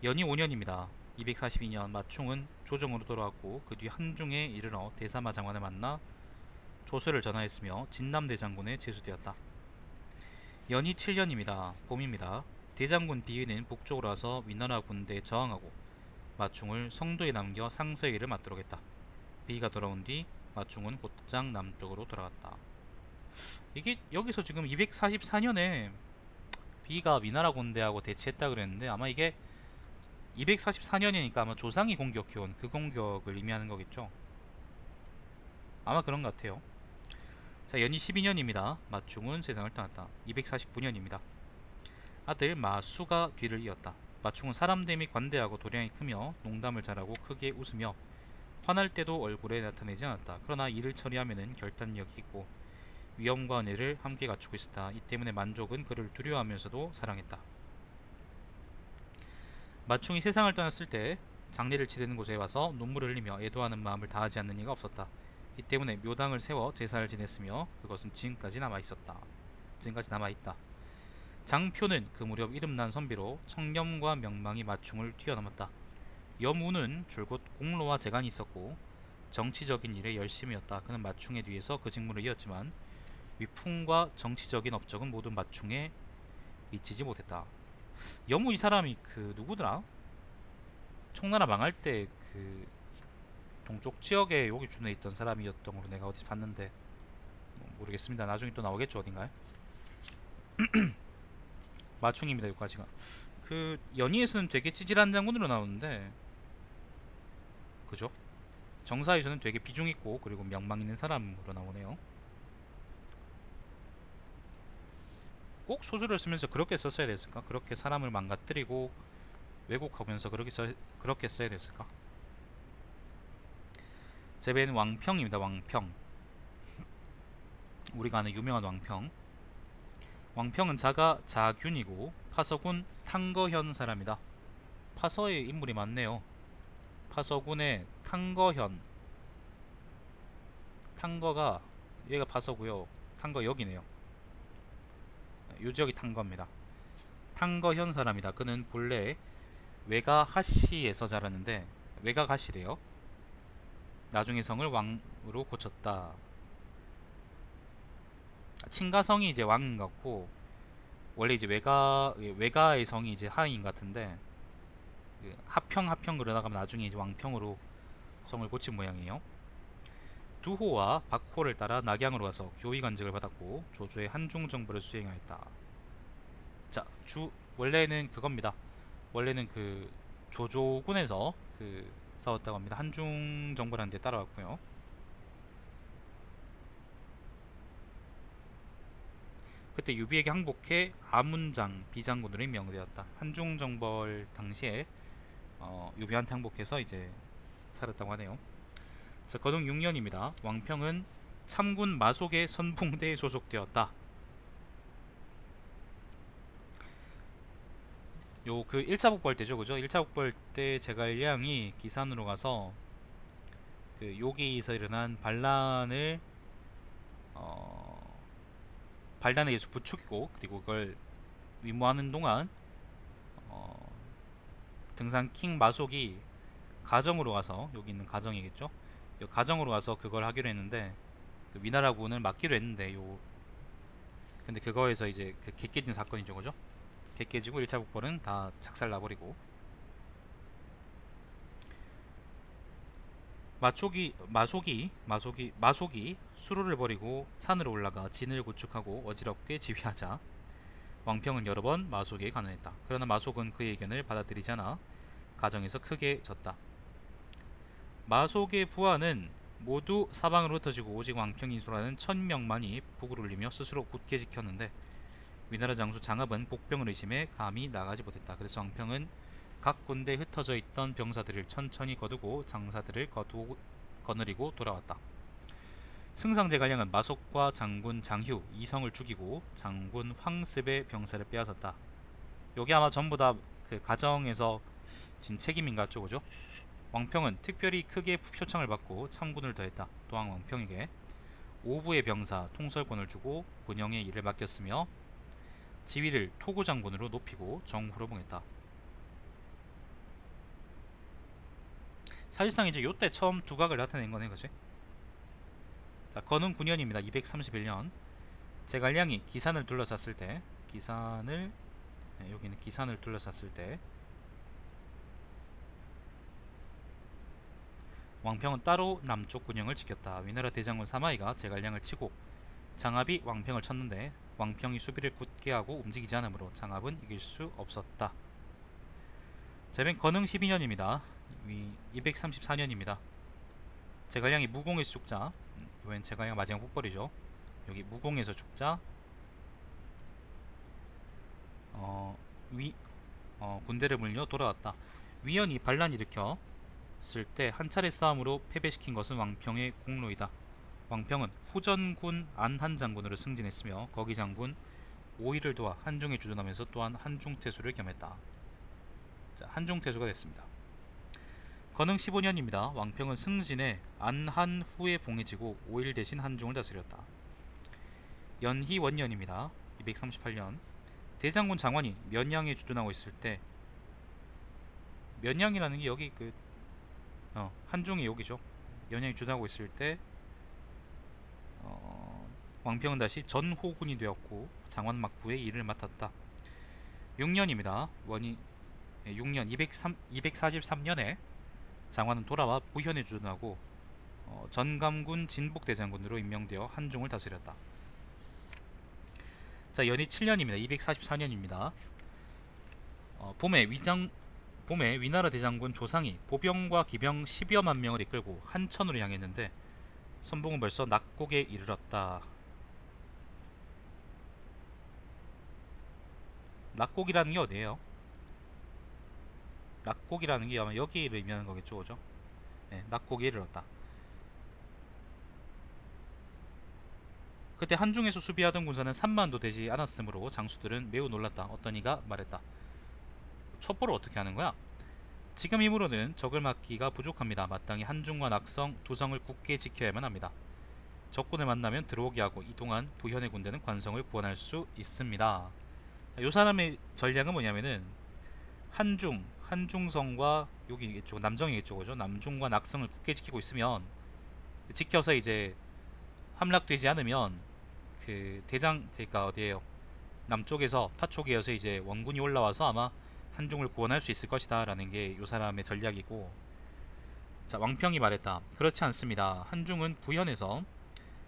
연이 5년입니다. 242년 마충은 조정으로 돌아왔고 그 뒤 한중에 이르러 대사마 장관을 만나 조서를 전하였으며 진남대장군에 제수되었다. 연이 7년입니다. 봄입니다. 대장군 비위는 북쪽으로 와서 위너라 군대에 저항하고 마충을 성도에 남겨 상서의 일을 맡도록 했다. 비가 돌아온 뒤 마충은 곧장 남쪽으로 돌아갔다. 이게 여기서 지금 244년에 비가 위나라 군대하고 대치했다 그랬는데 아마 이게 244년이니까 아마 조상이 공격해온 그 공격을 의미하는 거겠죠. 아마 그런 것 같아요. 자, 연이 12년입니다. 마충은 세상을 떠났다. 249년입니다. 아들 마수가 뒤를 이었다. 마충은 사람됨이 관대하고 도량이 크며 농담을 잘하고 크게 웃으며 화날 때도 얼굴에 나타내지 않았다. 그러나 일을 처리하면은 결단력이 있고 위엄과 은혜를 함께 갖추고 있었다. 이 때문에 만족은 그를 두려워하면서도 사랑했다. 마충이 세상을 떠났을 때 장례를 치르는 곳에 와서 눈물을 흘리며 애도하는 마음을 다하지 않는 이가 없었다. 이 때문에 묘당을 세워 제사를 지냈으며 그것은 지금까지 남아있다. 장표는 그 무렵 이름난 선비로 청렴과 명망이 마충을 뛰어넘었다. 염우는 줄곧 공로와 재간이 있었고 정치적인 일에 열심이었다. 그는 마충의 뒤에서 그 직무를 이었지만 위풍과 정치적인 업적은 모두 마충에 미치지 못했다. 염우 이 사람이 그 누구더라? 청나라 망할 때 그 동쪽 지역에 여기 준에 있던 사람이었던 걸로 내가 어디서 봤는데 모르겠습니다. 나중에 또 나오겠죠 어딘가에. 마충입니다 여기까지가. 그 연희에서는 되게 찌질한 장군으로 나오는데 그죠? 정사에서는 되게 비중 있고 그리고 명망 있는 사람으로 나오네요. 꼭 소설을 쓰면서 그렇게 썼어야 됐을까? 그렇게 사람을 망가뜨리고 왜곡하면서 그렇게 써야 됐을까? 제배는 왕평입니다. 왕평. 우리가 아는 유명한 왕평. 왕평은 자가 자균이고 파서군 탕거현 사람이다. 파서에 인물이 많네요. 파서군의 탕거현. 탕거가 얘가 파서고요. 탕거역이네요. 요 지역이 탕거입니다. 탕거현 사람이다. 그는 본래 외가하시에서 자랐는데 외가하시래요. 나중에 성을 왕으로 고쳤다. 친가성이 이제 왕인 같고 원래 이제 외가의 성이 이제 하인 같은데 그 하평 그러다가 나중에 이제 왕평으로 성을 고친 모양이에요. 두호와 박호를 따라 낙양으로 가서 교위관직을 받았고 조조의 한중 정부를 수행하였다. 자, 원래는 그겁니다. 원래는 그 조조군에서 싸웠다고 합니다. 한중 정부라는 데 따라왔고요. 그때 유비에게 항복해 아문장 비장군으로 임명되었다. 한중 정벌 당시에 유비한테 항복해서 이제 살았다고 하네요. 자, 건흥 6년입니다. 왕평은 참군 마속의 선봉대에 소속되었다. 요 그 1차 북벌 때죠, 그죠? 1차 북벌 때 제갈량이 기산으로 가서 그 여기서 일어난 반란을 계속 부추기고 그리고 그걸 위무하는 동안 등산 킹 마속이 가정으로 와서 여기 있는 가정이겠죠? 요 가정으로 와서 그걸 하기로 했는데 그 위나라군을 막기로 했는데 근데 그거에서 이제 그 개깨진 사건이죠, 그죠? 개깨지고 1차 북벌은 다 작살나버리고 마속이 수루를 버리고 산으로 올라가 진을 구축하고 어지럽게 지휘하자 왕평은 여러 번 마속에게 간언했다. 그러나 마속은 그의 의견을 받아들이지 않아 가정에서 크게 졌다. 마속의 부하는 모두 사방으로 흩어지고 오직 왕평이 소라는 1000명만이 북을 울리며 스스로 굳게 지켰는데 위나라 장수 장압은 복병을 의심해 감히 나가지 못했다. 그래서 왕평은 각 군대에 흩어져 있던 병사들을 천천히 거두고 장사들을 거느리고 돌아왔다. 승상제갈량은 마속과 장군 장휴, 이성을 죽이고 장군 황습의 병사를 빼앗았다. 여기 아마 전부 다 그 가정에서 진 책임인 것 같죠, 그죠? 왕평은 특별히 크게 표창을 받고 참군을 더했다. 또한 왕평에게 5부의 병사 통솔권을 주고 군영의 일을 맡겼으며 지위를 토구장군으로 높이고 정후로 봉했다. 사실상 이제 요때 처음 두각을 나타낸 거네, 그지? 자, 건흥 9년입니다. 231년 제갈량이 기산을 둘러쌌을 때 여기는 기산을 둘러쌌을 때 왕평은 따로 남쪽 군영을 지켰다. 위나라 대장군 사마이가 제갈량을 치고 장압이 왕평을 쳤는데 왕평이 수비를 굳게 하고 움직이지 않으므로 장압은 이길 수 없었다. 자, 이번 건흥 12년입니다. 234년입니다. 제갈량이 무공에서 죽자, 이번엔 제갈량 마지막 폭벌이죠. 여기 무공에서 죽자 군대를 물려 돌아왔다. 위연이 반란 일으켰을 때 한 차례 싸움으로 패배시킨 것은 왕평의 공로이다. 왕평은 후전군 안한 장군으로 승진했으며 거기 장군 오이를 도와 한중에 주둔하면서 또한 한중태수를 겸했다. 자, 한중태수가 됐습니다. 건흥 15년입니다. 왕평은 승진해 안한 후에 봉해지고 오일 대신 한중을 다스렸다. 연희 원년입니다. 238년 대장군 장관이 면양에 주둔하고 있을 때, 면양이라는 게 여기 한중이 여기죠. 면양에 주둔하고 있을 때 왕평은 다시 전호군이 되었고 장관 막부의 일을 맡았다. 6년입니다. 6년 243년에 장관은 돌아와 부현에 주둔하고 전감군 진북대장군으로 임명되어 한중을 다스렸다. 자, 연희 7년입니다. 244년입니다. 봄에 위나라 대장군 조상이 보병과 기병 10여만 명을 이끌고 한천으로 향했는데 선봉은 벌써 낙곡에 이르렀다. 낙곡이라는 게 어디예요? 낙곡이라는 게 아마 여기를 의미하는 거겠죠, 그죠? 네, 낙곡에 이르렀다. 그때 한중에서 수비하던 군사는 3만도 되지 않았으므로 장수들은 매우 놀랐다. 어떤 이가 말했다. 첩보를 어떻게 하는 거야? 지금 힘으로는 적을 막기가 부족합니다. 마땅히 한중과 낙성 두 성을 굳게 지켜야만 합니다. 적군을 만나면 들어오게 하고 이동한 부현의 군대는 관성을 구원할 수 있습니다. 이 사람의 전략은 뭐냐면은 한중성과 여기 이쪽 남정이겠죠, 그죠? 남중과 낙성을 굳게 지키고 있으면, 지켜서 이제 함락되지 않으면 그러니까 어디에요? 남쪽에서 타촉이어서 이제 원군이 올라와서 아마 한중을 구원할 수 있을 것이다 라는 게 이 사람의 전략이고, 자, 왕평이 말했다. 그렇지 않습니다. 한중은 부현에서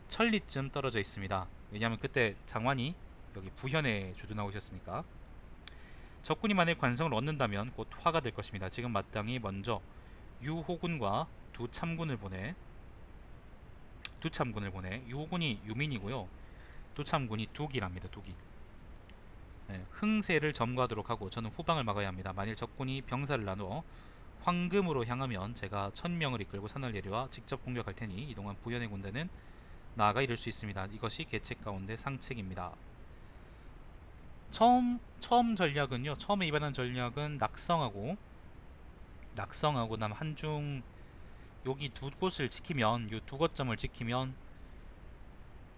천리쯤 떨어져 있습니다. 왜냐하면 그때 장관이 여기 부현에 주둔하고 있었으니까. 적군이 만약 관성을 얻는다면 곧 화가 될 것입니다. 지금 마땅히 먼저 유호군과 두 참군을 보내 유호군이 유민이고요, 두 참군이 두기랍니다. 두기. 네, 흥세를 점거하도록 하고 저는 후방을 막아야 합니다. 만일 적군이 병사를 나누어 황금으로 향하면 제가 1000명을 이끌고 산을 내려와 직접 공격할 테니 이동한 부현의 군대는 나아가 이를 수 있습니다. 이것이 계책 가운데 상책입니다. 처음 전략은요, 처음에 입안한 전략은 낙성하고 남 한중 여기 두 곳을 지키면, 요 두 거점을 지키면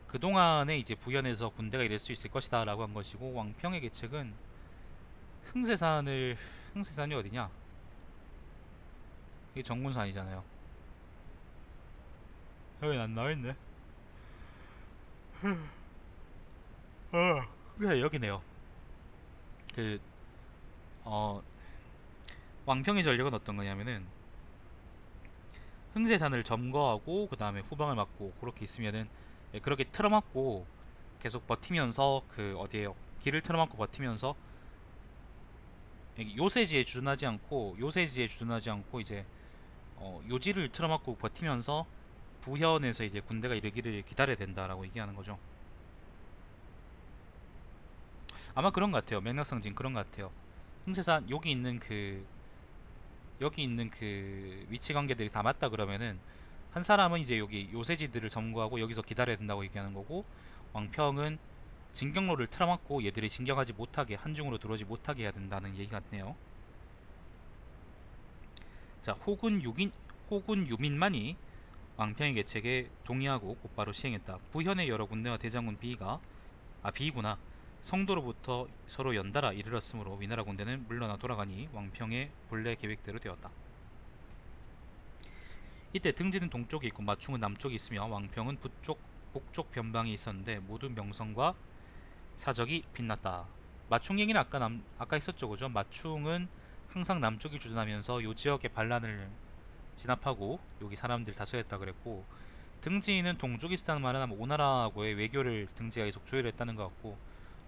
그동안에 이제 부현에서 군대가 이룰 수 있을 것이다 라고 한 것이고, 왕평의 계책은 흥세산이 어디냐? 이게 정군산이잖아요. 여기 안 나와있네. 그래, 여기네요. 왕평의 전략은 어떤 거냐면은 흥세산을 점거하고 그 다음에 후방을 막고 그렇게 있으면은, 그렇게 틀어막고 계속 버티면서 어디에요? 길을 틀어막고 버티면서 요새지에 주둔하지 않고 이제 요지를 틀어막고 버티면서 부현에서 이제 군대가 이르기를 기다려야 된다라고 얘기하는 거죠. 아마 그런 것 같아요. 맥락상진 그런 것 같아요. 흥세산 여기 있는 위치 관계들이 다 맞다 그러면은 한 사람은 이제 여기 요새지들을 점거하고 여기서 기다려야 된다고 얘기하는 거고, 왕평은 진격로를 틀어막고 얘들이 진격하지 못하게, 한중으로 들어오지 못하게 해야 된다는 얘기 같네요. 자, 호군 유민만이 왕평의 계책에 동의하고 곧바로 시행했다. 부현의 여러 군대와 대장군 비이구나 성도로부터 서로 연달아 이르렀으므로 위나라 군대는 물러나 돌아가니 왕평의 본래 계획대로 되었다. 이때 등지는 동쪽에 있고 마충은 남쪽에 있으며 왕평은 북쪽 변방에 있었는데 모두 명성과 사적이 빛났다. 마충 얘기는 아까 했었죠, 그죠? 마충은 항상 남쪽이 주둔하면서 요 지역의 반란을 진압하고 여기 사람들 다수였다 그랬고, 등지는 동쪽에 있다는 말은 아마 오나라하고의 외교를 등지가 계속 조율했다는 것 같고,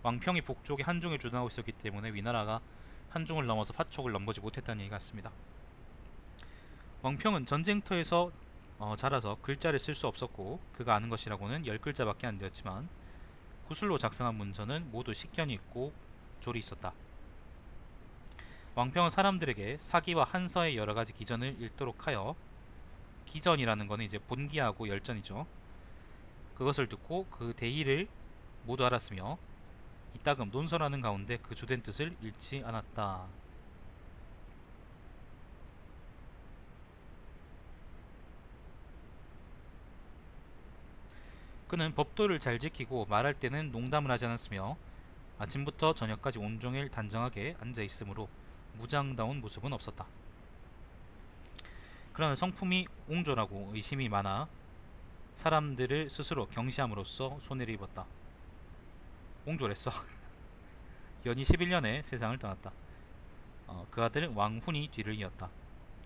왕평이 북쪽에 한중을 주둔하고 있었기 때문에 위나라가 한중을 넘어서 파촉을 넘보지 못했다는 얘기 같습니다. 왕평은 전쟁터에서 자라서 글자를 쓸 수 없었고, 그가 아는 것이라고는 10글자밖에 안 되었지만 구슬로 작성한 문서는 모두 식견이 있고 졸이 있었다. 왕평은 사람들에게 사기와 한서의 여러가지 기전을 읽도록 하여, 기전이라는 것은 이제 본기하고 열전이죠. 그것을 듣고 그 대의를 모두 알았으며 이따금 논설하는 가운데 그 주된 뜻을 잃지 않았다. 그는 법도를 잘 지키고 말할 때는 농담을 하지 않았으며 아침부터 저녁까지 온종일 단정하게 앉아 있으므로 무장다운 모습은 없었다. 그러나 성품이 옹졸하고 의심이 많아 사람들을 스스로 경시함으로써 손해를 입었다. 옹졸했어. 연히 11년에 세상을 떠났다. 그 아들 왕훈이 뒤를 이었다.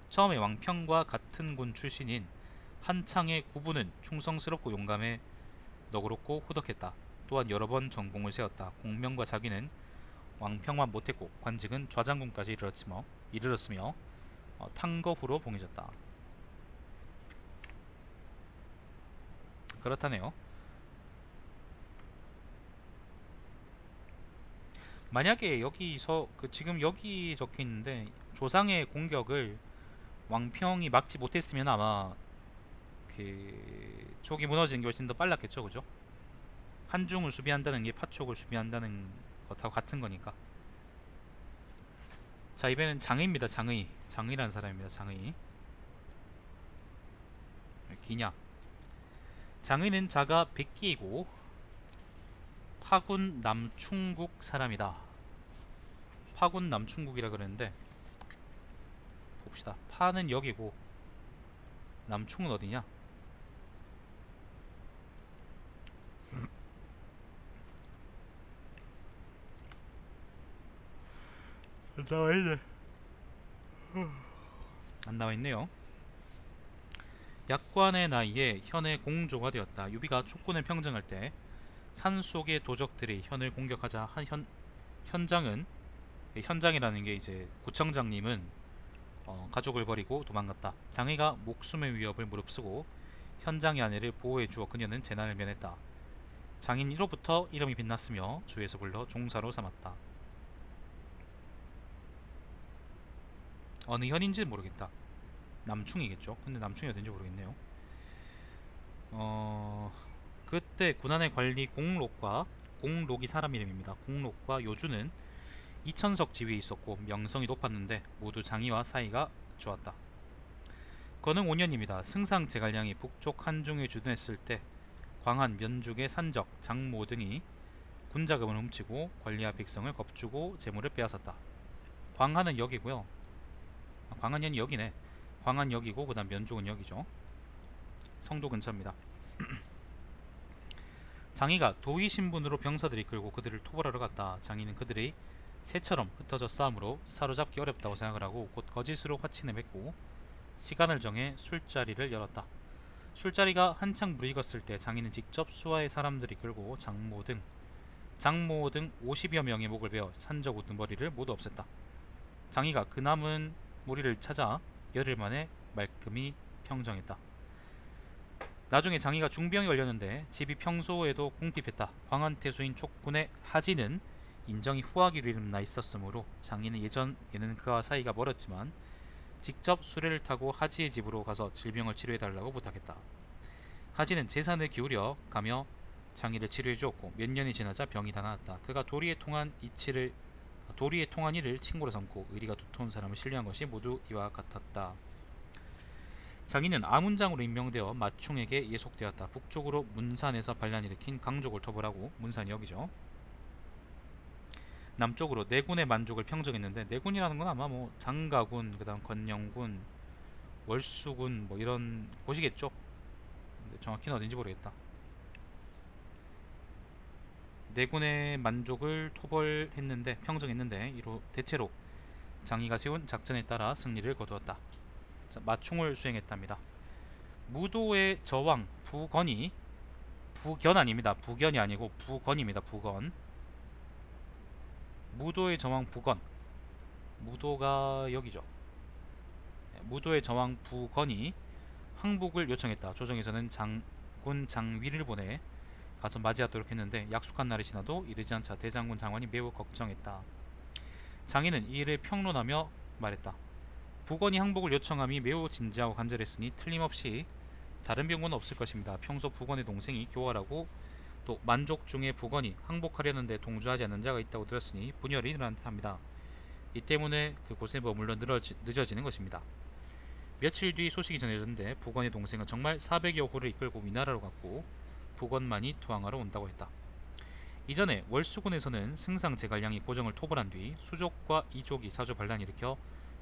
처음에 왕평과 같은 군 출신인 한창의 구부는 충성스럽고 용감해 너그럽고 후덕했다. 또한 여러 번 전공을 세웠다. 공명과 자기는 왕평만 못했고 관직은 좌장군까지 이르렀으며 탕거후로 봉해졌다. 그렇다네요. 만약에 여기서 지금 여기 적혀 있는데 조상의 공격을 왕평이 막지 못했으면 아마 족이 무너지는 게 훨씬 더 빨랐겠죠, 그죠? 한중을 수비한다는 게 파촉을 수비한다는 것하고 같은 거니까. 자, 이번엔 장의입니다. 장의라는 사람입니다. 장의. 기냐. 장의는 자가 백기이고 파군 남충국 사람이다. 파군 남충국이라 그랬는데 봅시다. 파는 여기고 남충은 어디냐? 안 나와있네. 안 나와있네요. 약관의 나이에 현의 공조가 되었다. 유비가 촉군을 평정할 때 산속의 도적들이 현을 공격하자 현장이라는 게 이제 구청장님은 가족을 버리고 도망갔다. 장의가 목숨의 위협을 무릅쓰고 현장의 아내를 보호해 주어 그녀는 재난을 면했다. 장인 1호부터 이름이 빛났으며 주에서 불러 종사로 삼았다. 어느 현인지는 모르겠다. 남충이겠죠. 근데 남충이 어딘지 모르겠네요. 그때 군안의 관리 공록이 사람 이름입니다. 공록과 요주는 이천석 지위에 있었고 명성이 높았는데 모두 장의와 사이가 좋았다. 건흥 5년입니다. 승상 제갈량이 북쪽 한중에 주둔했을 때 광한, 면죽의 산적, 장모 등이 군자금을 훔치고 관리와 백성을 겁주고 재물을 빼앗았다. 광한은 여기고요. 광한현이 여기네. 광한 여기고 그 다음 면죽은 여기죠. 성도 근처입니다. 장의가 도의 신분으로 병사들을 이끌고 그들을 토벌하러 갔다. 장의는 그들이 새처럼 흩어져 싸움으로 사로잡기 어렵다고 생각을 하고 곧 거짓으로 화친을 맺고 시간을 정해 술자리를 열었다. 술자리가 한창 무르익었을 때 장의는 직접 수하의 사람들을 이끌고 장모 등 50여 명의 목을 베어 산적 우두머리를 모두 없앴다. 장의가 그 남은 무리를 찾아 열흘 만에 말끔히 평정했다. 나중에 장의가 중병이 걸렸는데 집이 평소에도 궁핍했다. 광안태수인 촉군의 하진은 인정이 후하기로 이름나 있었으므로 장의는 예전에는 그와 사이가 멀었지만 직접 수레를 타고 하지의 집으로 가서 질병을 치료해달라고 부탁했다. 하지는 재산을 기울여 가며 장의를 치료해 주었고 몇 년이 지나자 병이 다 나았다. 그가 도리에 통한 일을 친구로 삼고 의리가 두터운 사람을 신뢰한 것이 모두 이와 같았다. 장의는 아문장으로 임명되어 마충에게 예속되었다. 북쪽으로 문산에서 반란을 일으킨 강족을 토벌하고, 문산이 여기죠. 남쪽으로 내군의 만족을 평정했는데, 내군이라는 건 아마 뭐 장가군, 그 다음 건영군, 월수군 뭐 이런 곳이겠죠. 근데 정확히는 어딘지 모르겠다. 내군의 만족을 평정했는데 대체로 장의가 세운 작전에 따라 승리를 거두었다. 자, 마충을 수행했답니다. 무도의 저왕 부건이, 부견 아닙니다. 부견이 아니고 부건입니다. 부건. 무도의 저왕 부건, 무도가 여기죠. 무도의 저왕 부건이 항복을 요청했다. 조정에서는 장군 장위를 보내 가서 맞이하도록 했는데 약속한 날이 지나도 이르지 않자 대장군 장관이 매우 걱정했다. 장인은 이 일을 평론하며 말했다. 부건이 항복을 요청함이 매우 진지하고 간절했으니 틀림없이 다른 병은 없을 것입니다. 평소 부건의 동생이 교활하고 또 만족 중에 부건이 항복하려는데 동조하지 않는 자가 있다고 들었으니 분열이 일어난 듯합니다. 이 때문에 그곳에 머물러 늦어지는 것입니다. 며칠 뒤 소식이 전해졌는데 부건의 동생은 정말 400여 호를 이끌고 위나라로 갔고 부건만이 투항하러 온다고 했다. 이전에 월수군에서는 승상 제갈량이 고정을 토벌한 뒤 수족과 이족이 자주 반란을 일으켜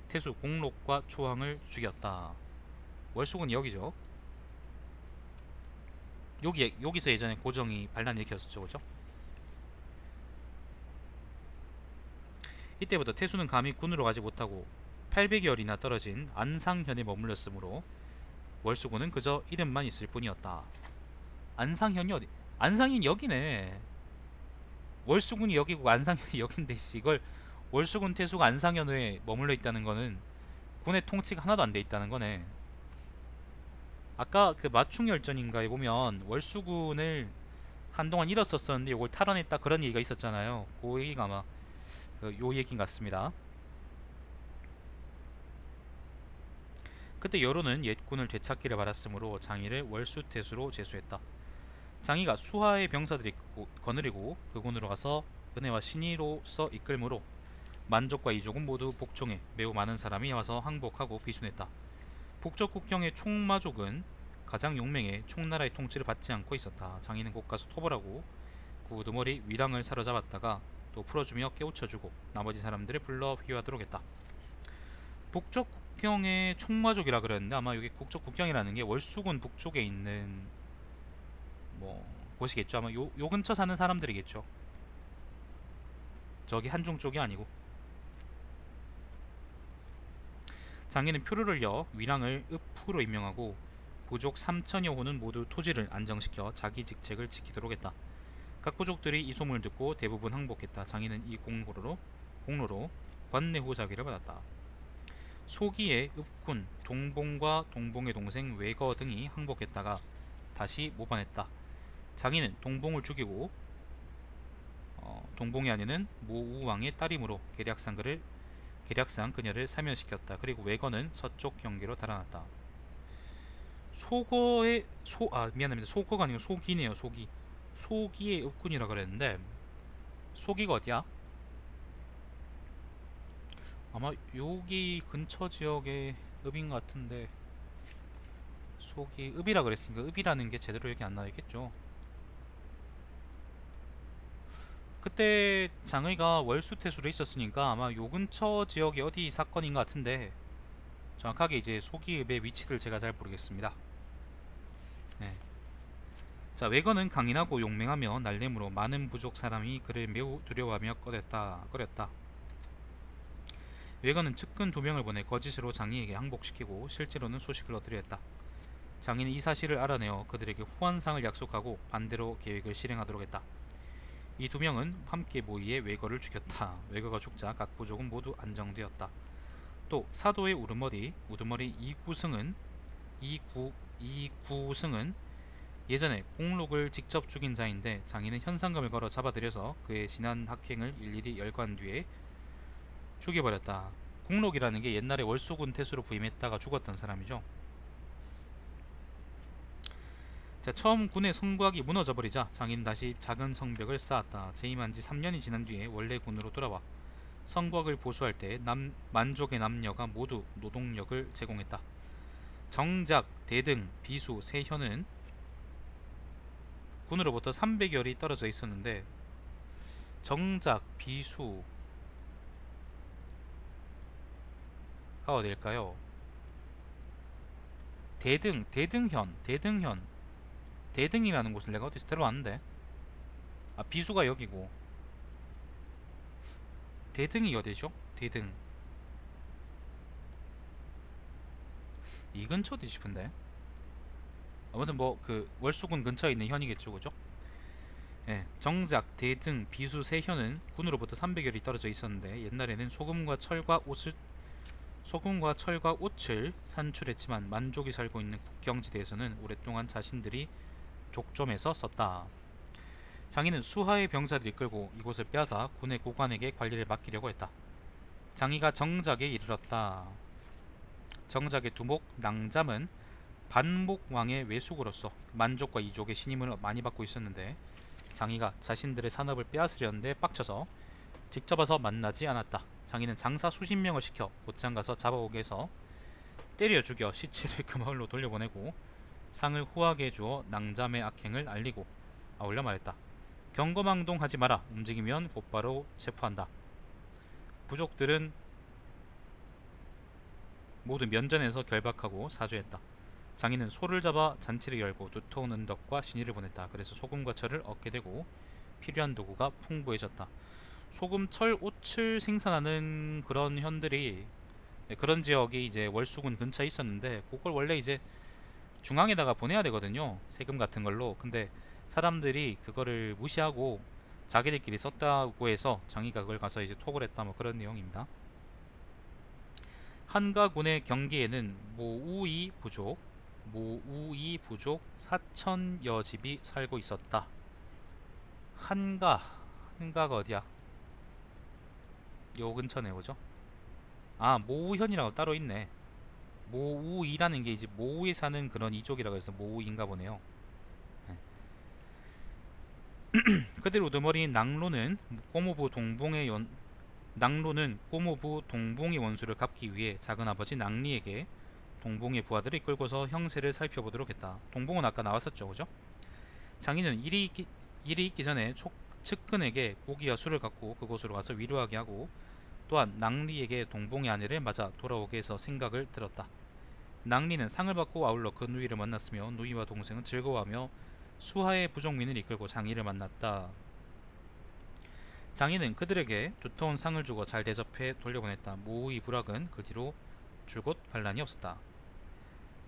태수 공록과 초항을 죽였다. 월수군이 여기죠. 여기서 예전에 고정이 반란을 일으켰었죠. 그죠? 이때부터 태수는 감히 군으로 가지 못하고 800여리나 떨어진 안상현에 머물렀으므로 월수군은 그저 이름만 있을 뿐이었다. 안상현이 어디? 안상현이 여기네. 월수군이 여기고 안상현이 여긴데 이걸 월수군 태수가 안상현에 머물러 있다는 거는 군의 통치가 하나도 안 돼 있다는 거네. 아까 그 마충열전인가에 보면 월수군을 한동안 잃었었었는데 이걸 탈환했다 그런 얘기가 있었잖아요. 그 얘기가 아마 요 얘기인 것 같습니다. 그때 여론은 옛군을 되찾기를 바랐으므로 장의를 월수태수로 제수했다. 장의가 수하의 병사들이 거느리고 그 군으로 가서 은혜와 신의로서 이끌므로 만족과 이족은 모두 복종해 매우 많은 사람이 와서 항복하고 귀순했다. 북쪽 국경의 총마족은 가장 용맹해 총나라의 통치를 받지 않고 있었다. 장의는 곧 가서 토벌하고 그 우두머리 위랑을 사로잡았다가 또 풀어주며 깨우쳐주고 나머지 사람들을 불러 회유하도록 했다. 북쪽 국경의 총마족이라 그랬는데 아마 여기 북쪽 국경이라는 게 월수군 북쪽에 있는 뭐 곳이겠죠. 아마 요 근처 사는 사람들이겠죠. 저기 한중 쪽이 아니고. 장인은 표류를 여 위랑을 읍후로 임명하고 부족 3천여 호는 모두 토지를 안정시켜 자기 직책을 지키도록 했다. 각 부족들이 이 소문을 듣고 대부분 항복했다. 장인은 이 공로로 관내후 자기를 받았다. 소기의 읍군 동봉과 동봉의 동생 외거 등이 항복했다가 다시 모반했다. 장인은 동봉을 죽이고 동봉의 아내는 모우왕의 딸이므로 계략상 그녀를 사면시켰다. 그리고 외거는 서쪽 경계로 달아났다. 미안합니다. 소거가 아니고 소기네요. 소기의 읍군이라 그랬는데 소기가 어디야? 아마 여기 근처 지역의 읍인 것 같은데 소기 읍이라 그랬으니까 읍이라는 게 제대로 여기 안 나와있겠죠. 그때 장의가 월수태수로 있었으니까 아마 요 근처 지역이 어디 사건인 것 같은데 정확하게 이제 소기읍의 위치를 제가 잘 모르겠습니다. 네. 자, 외거는 강인하고 용맹하며 날렘으로 많은 부족 사람이 그를 매우 두려워하며 꺼렸다. 외거는 측근 2명을 보내 거짓으로 장의에게 항복시키고 실제로는 소식을 얻으려 했다. 장의는 이 사실을 알아내어 그들에게 후한상을 약속하고 반대로 계획을 실행하도록 했다. 이 2명은 함께 모이에 외거를 죽였다. 외거가 죽자 각 부족은 모두 안정되었다. 또 사도의 우두머리 이구승은 예전에 공록을 직접 죽인 자인데 장인은 현상금을 걸어 잡아들여서 그의 지난 학행을 일일이 열거한 뒤에 죽여버렸다. 공록이라는 게 옛날에 월수군 태수로 부임했다가 죽었던 사람이죠. 자, 처음 군의 성곽이 무너져버리자 장인은 다시 작은 성벽을 쌓았다. 재임한 지 3년이 지난 뒤에 원래 군으로 돌아와 성곽을 보수할 때 만족의 남녀가 모두 노동력을 제공했다. 정작, 대등, 비수, 세현은 군으로부터 300여리 떨어져 있었는데 정작, 비수가 어딜까요? 대등이라는 곳을 내가 어디서 들어왔는데 비수가 여기고 대등이 어디죠? 대등 이 근처 어디 싶은데. 아무튼 뭐 그 월수군 근처에 있는 현이겠죠, 그죠? 예, 정작 대등 비수 세현은 군으로부터 300여리 떨어져 있었는데 옛날에는 소금과 철과 옷을 산출했지만 만족이 살고 있는 국경지대에서는 오랫동안 자신들이 족점에서 썼다. 장이는 수하의 병사들이 끌고 이곳을 빼앗아 군의 고관에게 관리를 맡기려고 했다. 장이가 정작에 이르렀다. 정작의 두목 낭잠은 반목왕의 외숙으로서 만족과 이족의 신임을 많이 받고 있었는데 장이가 자신들의 산업을 빼앗으려는데 빡쳐서 직접 와서 만나지 않았다. 장이는 장사 수십 명을 시켜 곧장 가서 잡아오게 해서 때려 죽여 시체를 그 마을로 돌려보내고 상을 후하게 주어 낭잠의 악행을 알리고 아울러 말했다. 경거망동하지 마라. 움직이면 곧바로 체포한다. 부족들은 모두 면전에서 결박하고 사죄했다. 장인은 소를 잡아 잔치를 열고 두터운 은덕과 신의를 보냈다. 그래서 소금과 철을 얻게 되고 필요한 도구가 풍부해졌다. 소금, 철, 옷을 생산하는 그런 현들이 그런 지역이 이제 월수군 근처에 있었는데 그걸 원래 이제 중앙에다가 보내야 되거든요. 세금 같은 걸로. 근데 사람들이 그거를 무시하고 자기들끼리 썼다고 해서 장이가 그걸 가서 이제 톡을 했다 뭐 그런 내용입니다. 한가군의 경기에는 모우이 부족 4천여 집이 살고 있었다. 한가가 어디야? 요 근처네, 그죠? 아, 모우현이라고 따로 있네. 모우이라는 게 이제 모우에 사는 그런 이족이라고 해서 모우인가 보네요. 네. 그들 우두머리인 낭로는 꼬모부 동봉의 원수를 갚기 위해 작은아버지 낭리에게 동봉의 부하들을 이끌고서 형세를 살펴보도록 했다. 동봉은 아까 나왔었죠, 그죠? 장인은 일이 있기 전에 측근에게 고기와 술을 갖고 그곳으로 가서 위로하게 하고 또한 낭리에게 동봉의 아내를 맞아 돌아오게 해서 생각을 들었다. 낭리는 상을 받고 아울러 그 누이를 만났으며 누이와 동생은 즐거워하며 수하의 부족민을 이끌고 장인을 만났다. 장인은 그들에게 두터운 상을 주고 잘 대접해 돌려보냈다. 모우이 부락은 그 뒤로 줄곧 반란이 없었다.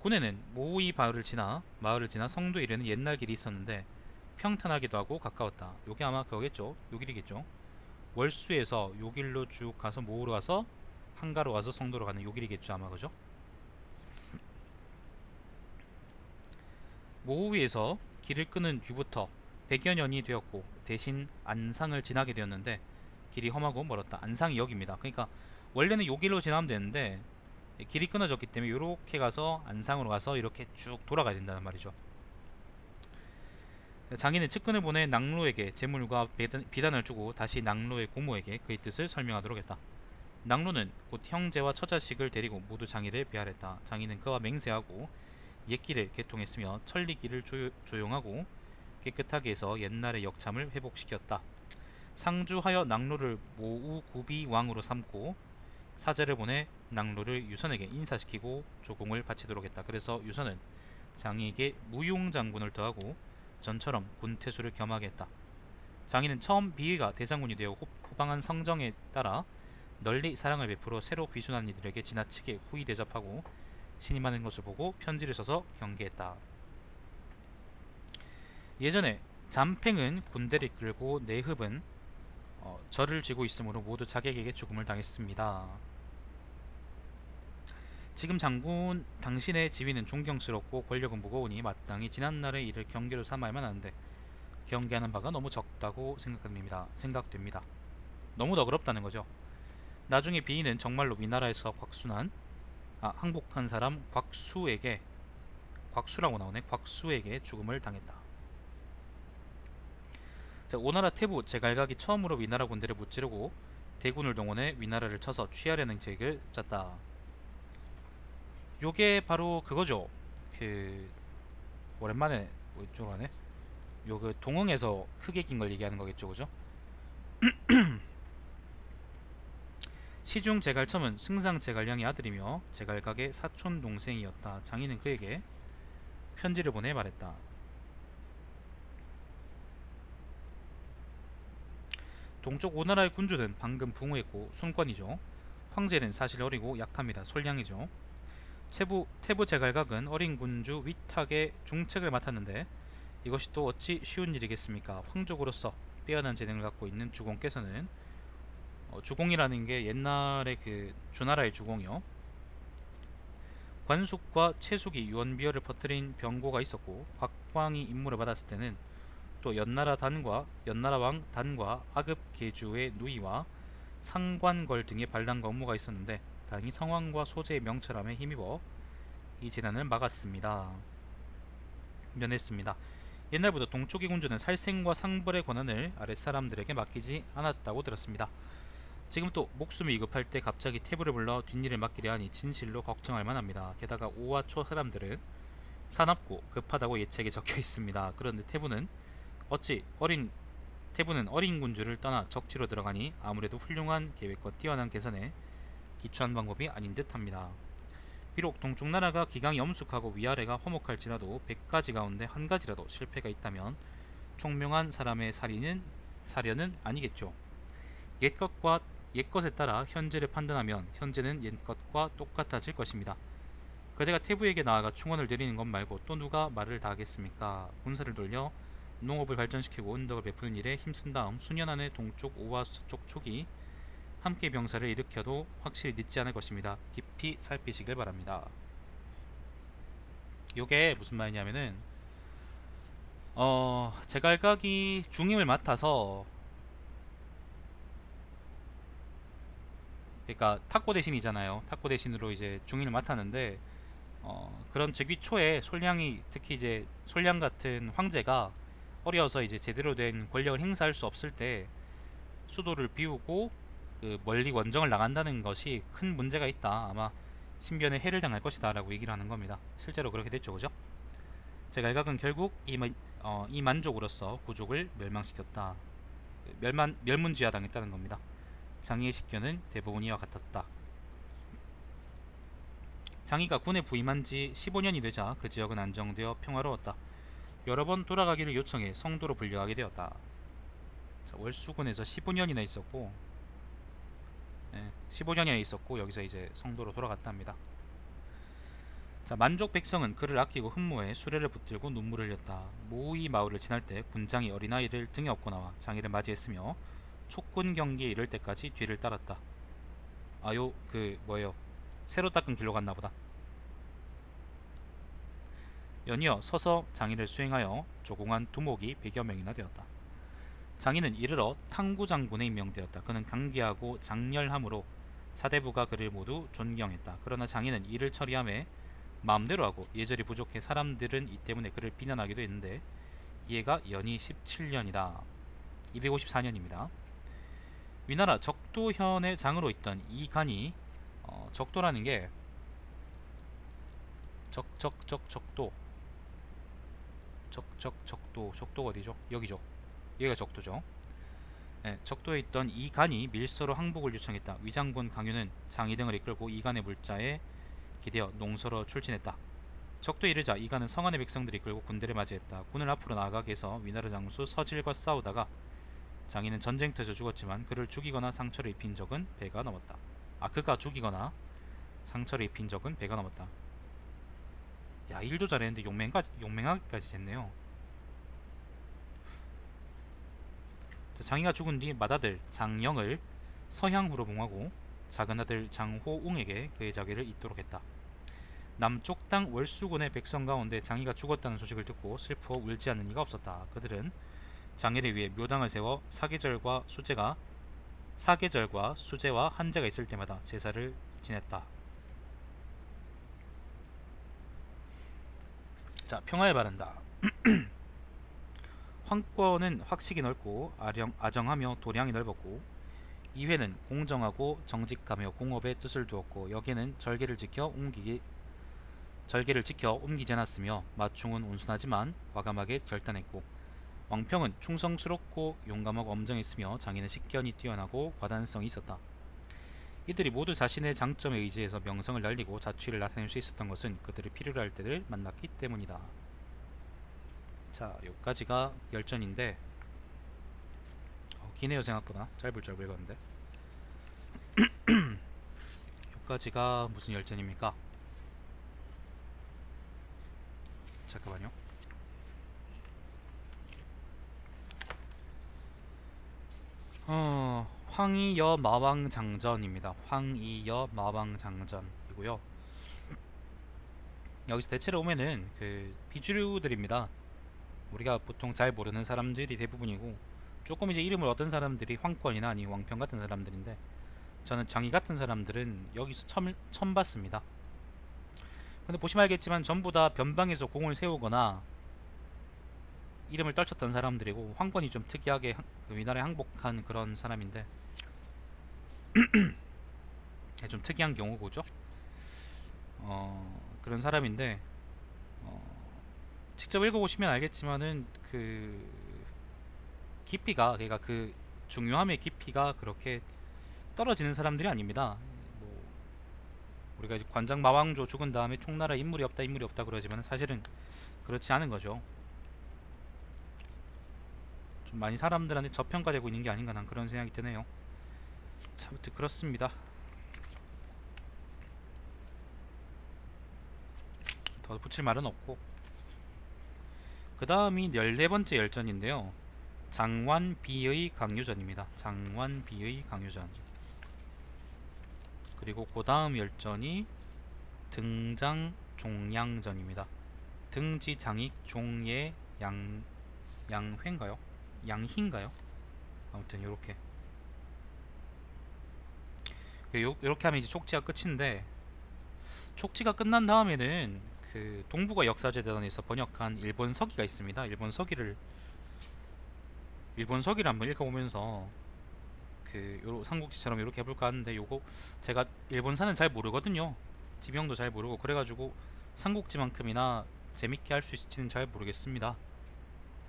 군에는 모우이 마을을 지나 성도에 이르는 옛날 길이 있었는데 평탄하기도 하고 가까웠다. 요게 아마 그거겠죠? 요 길이겠죠? 월수에서 요 길로 쭉 가서 모우로 가서 한가로 와서 성도로 가는 요 길이겠죠, 아마. 그죠? 모우에서 길을 끄는 뒤부터 100여 년이 되었고 대신 안상을 지나게 되었는데 길이 험하고 멀었다. 안상이 여기입니다. 그러니까 원래는 요 길로 지나면 되는데 길이 끊어졌기 때문에 이렇게 가서 안상으로 가서 이렇게 쭉 돌아가야 된다는 말이죠. 장인은 측근을 보내 낭로에게 재물과 비단을 주고 다시 낭로의 고모에게 그의 뜻을 설명하도록 했다. 낭로는 곧 형제와 처자식을 데리고 모두 장인을 배할했다. 장인은 그와 맹세하고 옛길을 개통했으며 천리길을 조용하고 깨끗하게 해서 옛날의 역참을 회복시켰다. 상주하여 낭로를 모우구비 왕으로 삼고 사제를 보내 낭로를 유선에게 인사시키고 조공을 바치도록 했다. 그래서 유선은 장이에게 무용장군을 더하고 전처럼 군태수를 겸하게 했다. 장인은 처음 비위가 대장군이 되어 호방한 성정에 따라 널리 사랑을 베풀어 새로 귀순한 이들에게 지나치게 후히 대접하고 신임하는 것을 보고 편지를 써서 경계했다. 예전에 잠팽은 군대를 이끌고 내흡은 절을 쥐고 있으므로 모두 자객에게 죽음을 당했습니다. 지금 장군 당신의 지위는 존경스럽고 권력은 무거우니 마땅히 지난날의 일을 경계로 삼아야만 하는데 경계하는 바가 너무 적다고 생각됩니다. 너무 너그럽다는 거죠. 나중에 비인은 정말로 위나라에서 항복한 사람 곽수라고 나오네. 곽수에게 죽음을 당했다. 자, 오나라 태부 제갈각이 처음으로 위나라 군대를 무찌르고 대군을 동원해 위나라를 쳐서 취하려는 계획을 짰다. 요게 바로 그거죠. 오랜만에 이쪽 하네. 요 동흥에서 크게 낀 걸 얘기하는 거겠죠, 그죠? 시중 제갈첨은 승상 제갈량의 아들이며 제갈각의 사촌 동생이었다. 장인은 그에게 편지를 보내 말했다. 동쪽 오나라의 군주는 방금 붕괴했고 손권이죠. 황제는 사실 어리고 약합니다. 솔량이죠. 태부 제갈각은 어린 군주 위탁의 중책을 맡았는데 이것이 또 어찌 쉬운 일이겠습니까? 황족으로서 빼어난 재능을 갖고 있는 주공께서는 주공이라는 게 옛날에 그 주나라의 주공이요. 관숙과 채숙이 유언비어를 퍼뜨린 병고가 있었고 곽광이 임무를 받았을 때는 또 연나라 왕 단과 아급 계주의 누이와 상관걸 등의 반란과 업무가 있었는데 다행히 성왕과 소재의 명철함에 힘입어 이 재난을 막았습니다. 면했습니다. 옛날부터 동쪽의 군주는 살생과 상벌의 권한을 아랫사람들에게 맡기지 않았다고 들었습니다. 지금 또 목숨이 위급할 때 갑자기 태부를 불러 뒷일을 맡기려 하니 진실로 걱정할 만합니다. 게다가 오와 초 사람들은 사납고 급하다고 예책에 적혀 있습니다. 그런데 태부는 어린 군주를 떠나 적지로 들어가니 아무래도 훌륭한 계획과 뛰어난 계산에 기초한 방법이 아닌 듯합니다. 비록 동쪽 나라가 기강이 엄숙하고 위아래가 화목할지라도 100가지 가운데 한 가지라도 실패가 있다면 총명한 사람의 사려는 아니겠죠. 옛것에 따라 현재를 판단하면 현재는 옛것과 똑같아질 것입니다. 그대가 태부에게 나아가 충원을 드리는 것 말고 또 누가 말을 다 하겠습니까? 군사를 돌려 농업을 발전시키고 은덕을 베푸는 일에 힘쓴 다음 수년 안에 동쪽 오와 서쪽 촉이 함께 병사를 일으켜도 확실히 늦지 않을 것입니다. 깊이 살피시길 바랍니다. 요게 무슨 말이냐면은 제갈각이 중임을 맡아서, 그러니까 탁고 대신이잖아요. 탁고 대신으로 이제 중임을 맡았는데 그런 즉위 초에 솔량이, 특히 이제 솔량 같은 황제가 어려서 이제 제대로 된 권력을 행사할 수 없을 때 수도를 비우고 그 멀리 원정을 나간다는 것이 큰 문제가 있다. 아마 신변에 해를 당할 것이다 라고 얘기를 하는 겁니다. 실제로 그렇게 됐죠. 그죠? 제갈각은 결국 이 만족으로서 부족을 멸망시켰다. 멸문지화당했다는 겁니다. 장의의 식견은 대부분 이와 같았다. 장의가 군에 부임한 지 15년이 되자 그 지역은 안정되어 평화로웠다. 여러 번 돌아가기를 요청해 성도로 불려가게 되었다. 자, 월수군에서 15년이나 있었고, 15년이나 있었고 여기서 이제 성도로 돌아갔답니다. 자, 만족 백성은 그를 아끼고 흠모해 수레를 붙들고 눈물을 흘렸다. 모의 마을을 지날 때 군장이 어린아이를 등에 업고 나와 장의를 맞이했으며 촉군 경기에 이를 때까지 뒤를 따랐다. 새로 닦은 길로 갔나보다. 연이어 서서 장의를 수행하여 조공한 두목이 100여 명이나 되었다. 장의는 이르러 탕구장군에 임명되었다. 그는 강귀하고 장렬함으로 사대부가 그를 모두 존경했다. 그러나 장의는 일을 처리함에 마음대로 하고 예절이 부족해 사람들은 이 때문에 그를 비난하기도 했는데 이해가 연이 17년이다. 254년입니다. 위나라 적도현의 장으로 있던 이 간이 적도라는 게 적도가 어디죠? 여기죠. 여기가 적도죠. 적도에 있던 이 간이 밀서로 항복을 요청했다. 위장군 강유는 장이 등을 이끌고 이 간의 물자에 기대어 농서로 출진했다. 적도에 이르자 이 간은 성안의 백성들을 이끌고 군대를 맞이했다. 군을 앞으로 나아가게 해서 위나라 장수 서질과 싸우다가 장인은 전쟁터에서 죽었지만 그를 죽이거나 상처를 입힌 적은 배가 넘었다. 그가 죽이거나 상처를 입힌 적은 배가 넘었다. 야, 일도 잘했는데 용맹하기까지 됐네요. 장이가 죽은 뒤 맏아들 장영을 서향후로 봉하고 작은 아들 장호웅에게 그의 자기를 잇도록 했다. 남쪽 땅 월수군의 백성 가운데 장이가 죽었다는 소식을 듣고 슬퍼 울지 않는 이가 없었다. 그들은 장애를 위해 묘당을 세워 사계절과 수제와 한제가 있을 때마다 제사를 지냈다. 자, 평화에 바른다. 황권은 확식이 넓고 아정하며 도량이 넓었고 이회는 공정하고 정직하며 공업에 뜻을 두었고 여기에는 절개를 지켜 옮기지 않았으며 마충은 온순하지만 과감하게 결단했고 왕평은 충성스럽고 용감하고 엄정했으며 장인은 식견이 뛰어나고 과단성이 있었다. 이들이 모두 자신의 장점에 의지해서 명성을 날리고 자취를 나타낼 수 있었던 것은 그들이 필요로 할 때를 만났기 때문이다. 자, 여기까지가 열전인데 기네요. 생각보다 짧을 줄 알고 읽었는데 여기까지가 무슨 열전입니까? 잠깐만요. 황이여 마왕장전입니다. 황이여 마왕장전이고요. 여기서 대체로 오면은 그 비주류들입니다. 우리가 보통 잘 모르는 사람들이 대부분이고, 조금 이제 이름을 얻은 사람들이 황권이나 아니 왕평 같은 사람들인데, 저는 장이 같은 사람들은 여기서 처음 봤습니다. 근데 보시면 알겠지만 전부 다 변방에서 공을 세우거나 이름을 떨쳤던 사람들이고, 황권이 좀 특이하게 그 위나라에 항복한 그런 사람인데 좀 특이한 경우고죠. 그런 사람인데 직접 읽어보시면 알겠지만은 그 깊이가, 그러니까 그 중요함의 깊이가 그렇게 떨어지는 사람들이 아닙니다. 뭐 우리가 이제 관장 마왕조 죽은 다음에 총나라에 인물이 없다 그러지만 사실은 그렇지 않은 거죠. 좀 많이 사람들한테 저평가되고 있는 게 아닌가, 난 그런 생각이 드네요. 자, 아무튼 그렇습니다. 더 붙일 말은 없고, 그 다음이 14번째 열전인데요. 장완비의 강유전입니다. 장완비의 강유전. 그리고 그 다음 열전이 등장종양전입니다. 등지장익 종예 양회인가요? 양희인가요? 아무튼 요렇게 요렇게 하면 이제 촉지가 끝인데, 촉지가 끝난 다음에는 그 동북아 역사재단에서 번역한 일본 서기가 있습니다. 일본 서기를 한번 읽어보면서 요 삼국지처럼 이렇게 해볼까 하는데, 요거 제가 일본사는 잘 모르거든요. 지명도 잘 모르고, 그래가지고 삼국지만큼이나 재밌게 할 수 있을지는 잘 모르겠습니다.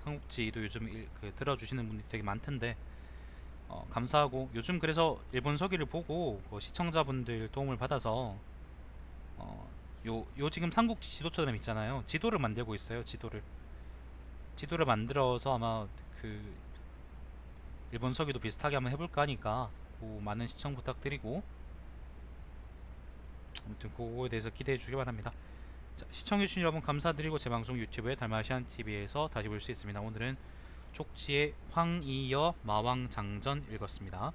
삼국지도 요즘 들어주시는 분들이 되게 많던데 감사하고, 요즘 그래서 일본 서기를 보고 시청자분들 도움을 받아서 요 지금 삼국지 지도처럼 있잖아요. 지도를 만들고 있어요. 지도를 만들어서 아마 그 일본 서기도 비슷하게 한번 해볼까 하니까 많은 시청 부탁드리고, 아무튼 그거에 대해서 기대해 주길 바랍니다. 자, 시청해주신 여러분 감사드리고, 제 방송 유튜브에 달마시안TV에서 다시 볼 수 있습니다. 오늘은 촉지의 황이여 마왕장전 읽었습니다.